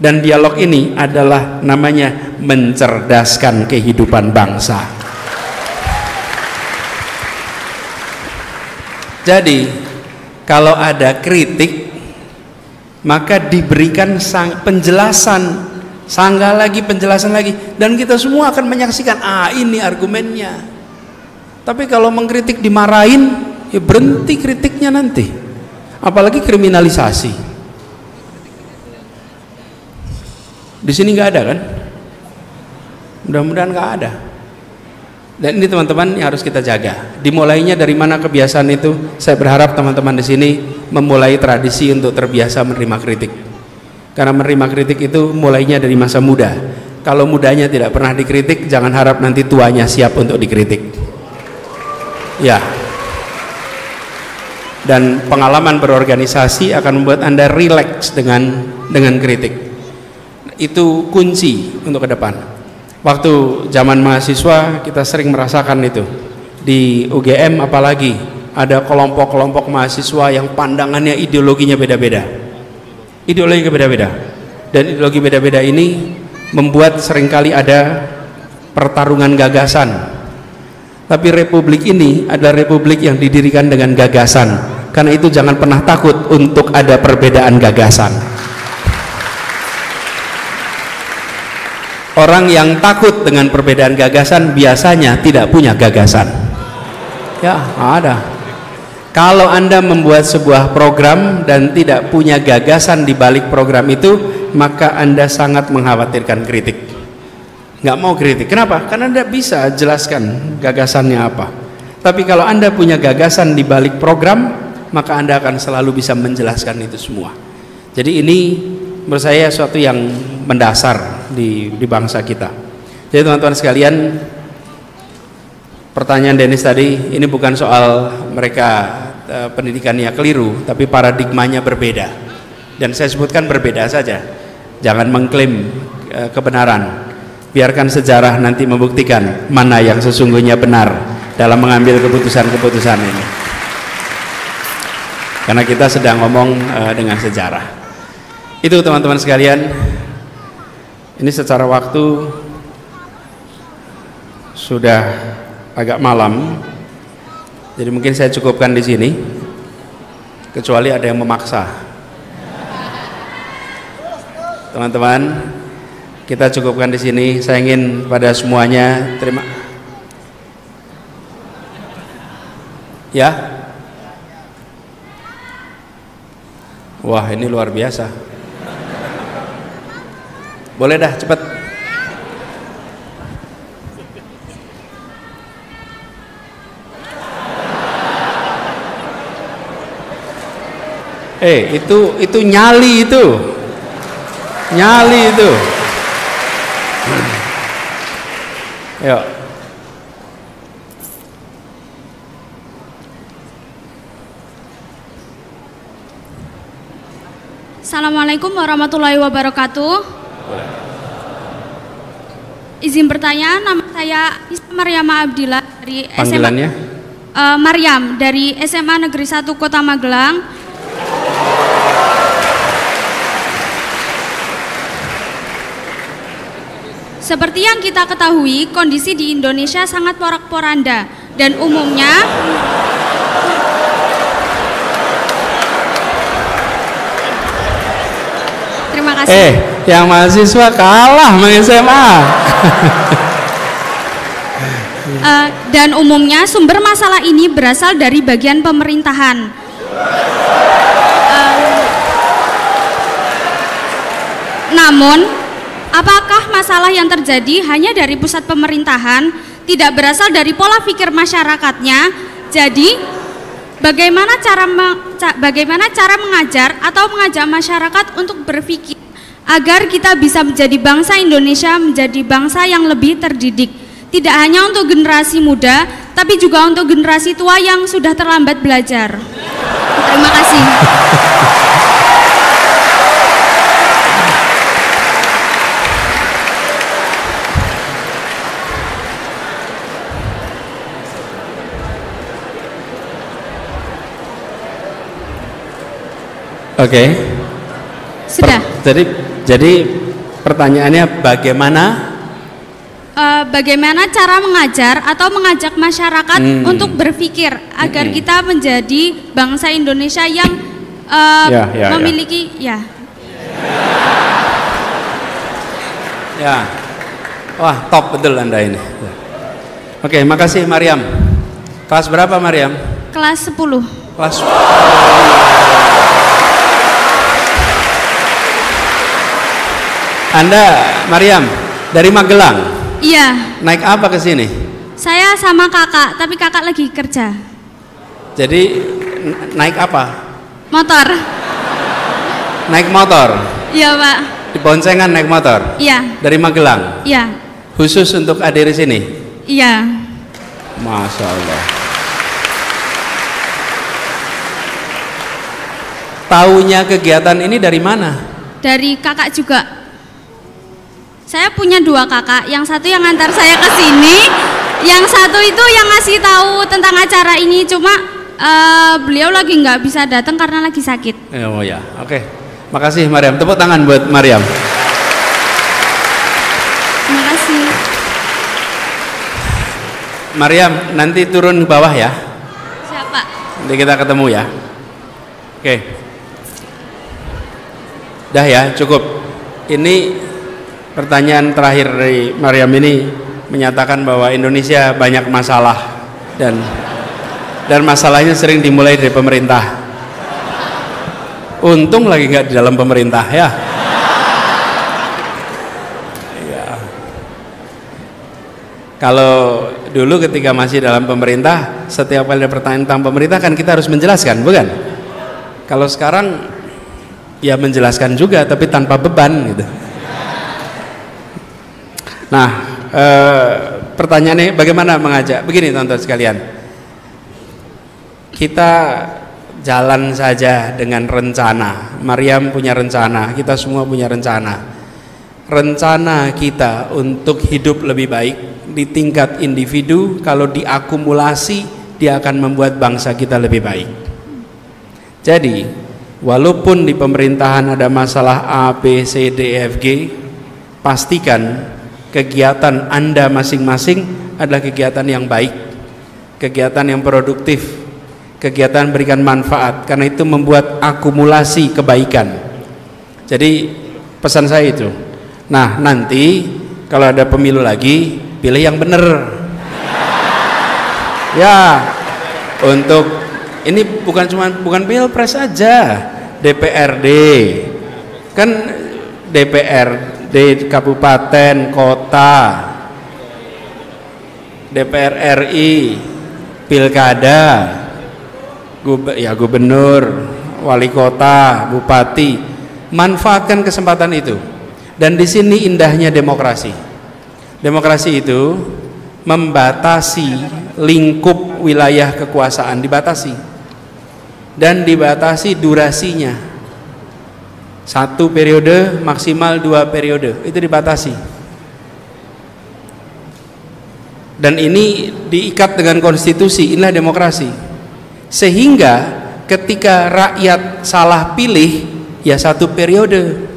Dan dialog ini adalah namanya mencerdaskan kehidupan bangsa. Jadi kalau ada kritik, maka diberikan penjelasan, sanggah lagi, penjelasan lagi, dan kita semua akan menyaksikan, ini argumennya. Tapi kalau mengkritik dimarahin, ya berhenti kritiknya nanti. Apalagi kriminalisasi. Di sini nggak ada kan? Mudah-mudahan nggak ada. Dan ini teman-teman yang harus kita jaga. Dimulainya dari mana kebiasaan itu? Saya berharap teman-teman di sini memulai tradisi untuk terbiasa menerima kritik. Karena menerima kritik itu mulainya dari masa muda. Kalau mudanya tidak pernah dikritik, jangan harap nanti tuanya siap untuk dikritik. Ya. Dan pengalaman berorganisasi akan membuat Anda rileks dengan kritik. Itu kunci untuk ke depan. Waktu zaman mahasiswa kita sering merasakan itu. Di UGM apalagi ada kelompok-kelompok mahasiswa yang pandangannya, ideologinya beda-beda. Ideologinya beda-beda. Dan ideologi beda-beda ini membuat seringkali ada pertarungan gagasan. Tapi republik ini adalah republik yang didirikan dengan gagasan. Karena itu jangan pernah takut untuk ada perbedaan gagasan. Orang yang takut dengan perbedaan gagasan biasanya tidak punya gagasan. Ya, ada. Kalau Anda membuat sebuah program dan tidak punya gagasan di balik program itu, maka Anda sangat mengkhawatirkan kritik. Nggak mau kritik. Kenapa? Karena Anda bisa jelaskan gagasannya apa. Tapi kalau Anda punya gagasan di balik program, maka Anda akan selalu bisa menjelaskan itu semua. Jadi ini menurut saya suatu yang mendasar di bangsa kita. Jadi teman-teman sekalian, pertanyaan Dennis tadi ini bukan soal mereka pendidikannya keliru, tapi paradigmanya berbeda. Dan saya sebutkan berbeda saja. Jangan mengklaim kebenaran. Biarkan sejarah nanti membuktikan mana yang sesungguhnya benar dalam mengambil keputusan-keputusan ini. Karena kita sedang ngomong dengan sejarah. Itu teman-teman sekalian. Ini secara waktu sudah agak malam, jadi mungkin saya cukupkan di sini, kecuali ada yang memaksa. Teman-teman, kita cukupkan di sini. Saya ingin pada semuanya terima. Ya, wah ini luar biasa. Boleh dah, cepat. Itu nyali itu. Nyali itu. Yuk. Assalamualaikum warahmatullahi wabarakatuh. Izin bertanya, nama saya Maryama Abdillah dari Panggilannya? Maryam dari SMA Negeri 1 Kota Magelang. Seperti yang kita ketahui, kondisi di Indonesia sangat porak-poranda dan umumnya terima kasih. Yang mahasiswa kalah sama SMA. Dan umumnya sumber masalah ini berasal dari bagian pemerintahan. Namun, apakah masalah yang terjadi hanya dari pusat pemerintahan, tidak berasal dari pola pikir masyarakatnya? Jadi, bagaimana cara mengajar atau mengajak masyarakat untuk berpikir agar kita bisa menjadi bangsa Indonesia menjadi bangsa yang lebih terdidik, tidak hanya untuk generasi muda, tapi juga untuk generasi tua yang sudah terlambat belajar. Terima kasih. Oke. Sudah. Jadi pertanyaannya bagaimana cara mengajar atau mengajak masyarakat untuk berpikir agar kita menjadi bangsa Indonesia yang memiliki ya. Wah, top betul Anda ini. Oke, makasih Maryam. Kelas berapa Maryam? Kelas 10. Kelas Anda, Maryam, dari Magelang? Iya. Naik apa ke sini? Saya sama kakak, tapi kakak lagi kerja. Jadi naik apa? Motor. Naik motor? Iya Pak. Di boncengan naik motor? Iya. Dari Magelang? Iya. Khusus untuk hadir di sini? Iya. Masya Allah. Taunya kegiatan ini dari mana? Dari kakak juga. Saya punya 2 kakak, yang satu yang antar saya ke sini, yang satu itu yang ngasih tahu tentang acara ini, cuma beliau lagi nggak bisa datang karena lagi sakit. Oh ya, oke. Makasih Maryam, tepuk tangan buat Maryam. Terima kasih. Maryam, nanti turun ke bawah ya. Siapa? Nanti kita ketemu ya. Oke. Dah ya, cukup. Ini pertanyaan terakhir dari Maryam ini menyatakan bahwa Indonesia banyak masalah dan masalahnya sering dimulai dari pemerintah. Untung lagi nggak di dalam pemerintah ya. Kalau dulu ketika masih dalam pemerintah, setiap kali ada pertanyaan tentang pemerintah kan kita harus menjelaskan, bukan? Kalau sekarang ya menjelaskan juga tapi tanpa beban gitu. Nah, pertanyaannya bagaimana mengajak? Begini teman-teman sekalian, kita jalan saja dengan rencana. Maryam punya rencana, kita semua punya rencana. Rencana kita untuk hidup lebih baik di tingkat individu, kalau diakumulasi dia akan membuat bangsa kita lebih baik. Jadi walaupun di pemerintahan ada masalah A, B, C, D, F, G, pastikan kegiatan Anda masing-masing adalah kegiatan yang baik, kegiatan yang produktif, kegiatan berikan manfaat, karena itu membuat akumulasi kebaikan. Jadi pesan saya itu. Nah, nanti kalau ada pemilu lagi, pilih yang benar. Ya, untuk ini bukan pilpres aja, DPRD. Kan DPRD kabupaten, kota, DPR RI, pilkada, gubernur, wali kota, bupati. Manfaatkan kesempatan itu. Dan di sini indahnya demokrasi. Demokrasi itu membatasi lingkup wilayah kekuasaan, dibatasi. Dan dibatasi durasinya. 1 periode maksimal 2 periode, itu dibatasi. Dan ini diikat dengan konstitusi, inilah demokrasi. Sehingga ketika rakyat salah pilih, ya 1 periode.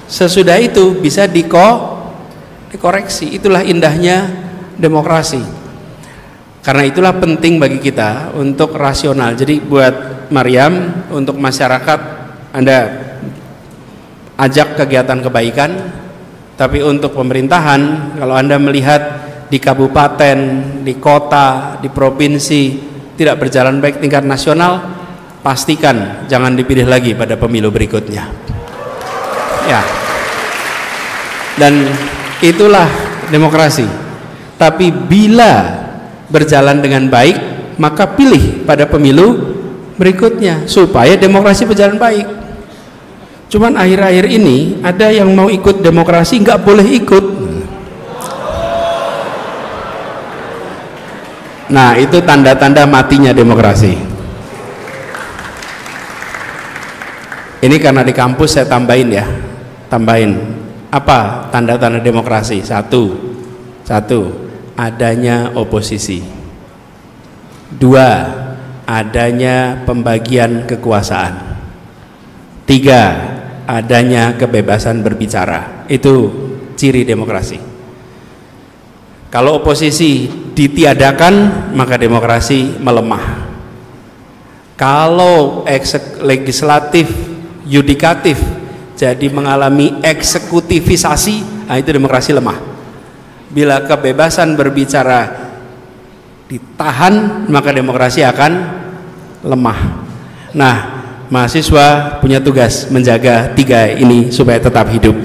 Sesudah itu bisa dikoreksi. Itulah indahnya demokrasi. Karena itulah penting bagi kita untuk rasional. Jadi buat Maryam, untuk masyarakat, Anda ajak kegiatan kebaikan. Tapi untuk pemerintahan, kalau Anda melihat di kabupaten, di kota, di provinsi tidak berjalan baik tingkat nasional, pastikan jangan dipilih lagi pada pemilu berikutnya. Ya. Dan itulah demokrasi. Tapi bila berjalan dengan baik, maka pilih pada pemilu berikutnya supaya demokrasi berjalan baik. Cuman akhir-akhir ini ada yang mau ikut demokrasi nggak boleh ikut. Nah, itu tanda-tanda matinya demokrasi. Ini karena di kampus saya tambahin ya, apa tanda-tanda demokrasi? Satu, adanya oposisi. 2, adanya pembagian kekuasaan. 3, adanya kebebasan berbicara. Itu ciri demokrasi. Kalau oposisi ditiadakan, maka demokrasi melemah. Kalau legislatif, yudikatif jadi mengalami eksekutifisasi, nah itu demokrasi lemah. Bila kebebasan berbicara ditahan, maka demokrasi akan lemah. Nah, mahasiswa punya tugas menjaga 3 ini supaya tetap hidup.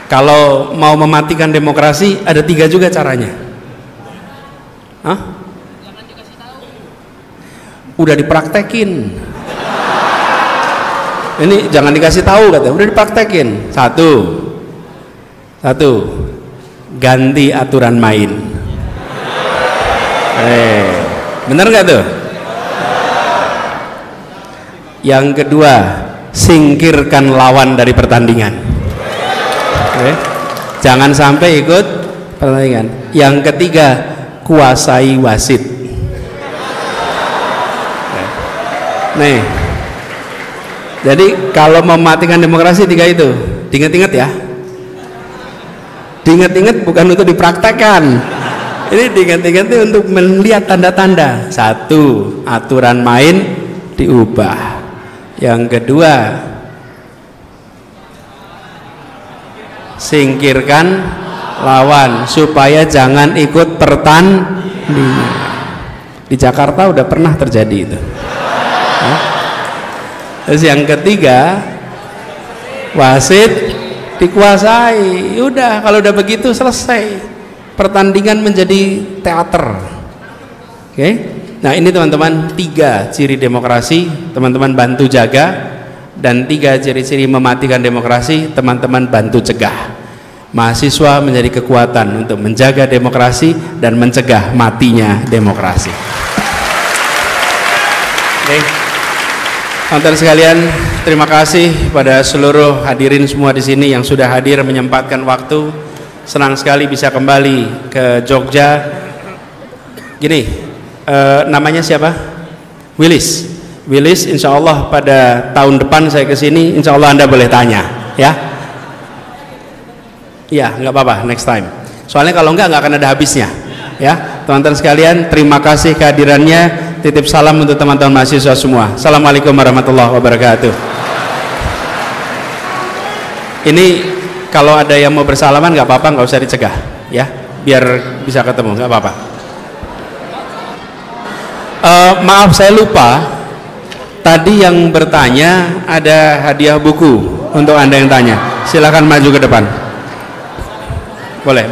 Kalau mau mematikan demokrasi, ada 3 juga caranya. Hah? Udah dipraktekin. Ini jangan dikasih tahu katanya, udah dipraktekin. Satu, ganti aturan main. Bener nggak tuh? Yang kedua, singkirkan lawan dari pertandingan. Jangan sampai ikut pertandingan. Yang ketiga, kuasai wasit. Nih, jadi kalau mematikan demokrasi 3 itu, diingat-ingat ya. Diingat-ingat bukan untuk dipraktekkan. Ini diingat-ingat untuk melihat tanda-tanda. 1, aturan main diubah. Yang kedua, singkirkan lawan supaya jangan ikut pertandingan. Di Jakarta udah pernah terjadi itu. Terus yang ketiga, wasit dikuasai. Udah, kalau udah begitu selesai, pertandingan menjadi teater. Oke? Nah, ini teman-teman 3 ciri demokrasi, teman-teman bantu jaga. Dan 3 ciri-ciri mematikan demokrasi, teman-teman bantu cegah. Mahasiswa menjadi kekuatan untuk menjaga demokrasi dan mencegah matinya demokrasi. Oke. Teman-teman sekalian, terima kasih pada seluruh hadirin semua di sini yang sudah hadir menyempatkan waktu. Senang sekali bisa kembali ke Jogja. Gini, namanya siapa? Willis, insya Allah pada tahun depan saya kesini, insya Allah Anda boleh tanya, ya. Iya, nggak apa-apa, next time. Soalnya kalau nggak akan ada habisnya, ya. Teman-teman sekalian, terima kasih kehadirannya. Titip salam untuk teman-teman mahasiswa semua. Assalamualaikum warahmatullahi wabarakatuh. Ini kalau ada yang mau bersalaman nggak apa-apa, nggak usah dicegah, ya. Biar bisa ketemu, nggak apa-apa. Maaf saya lupa. Tadi yang bertanya ada hadiah buku untuk Anda yang tanya. Silakan maju ke depan. Boleh.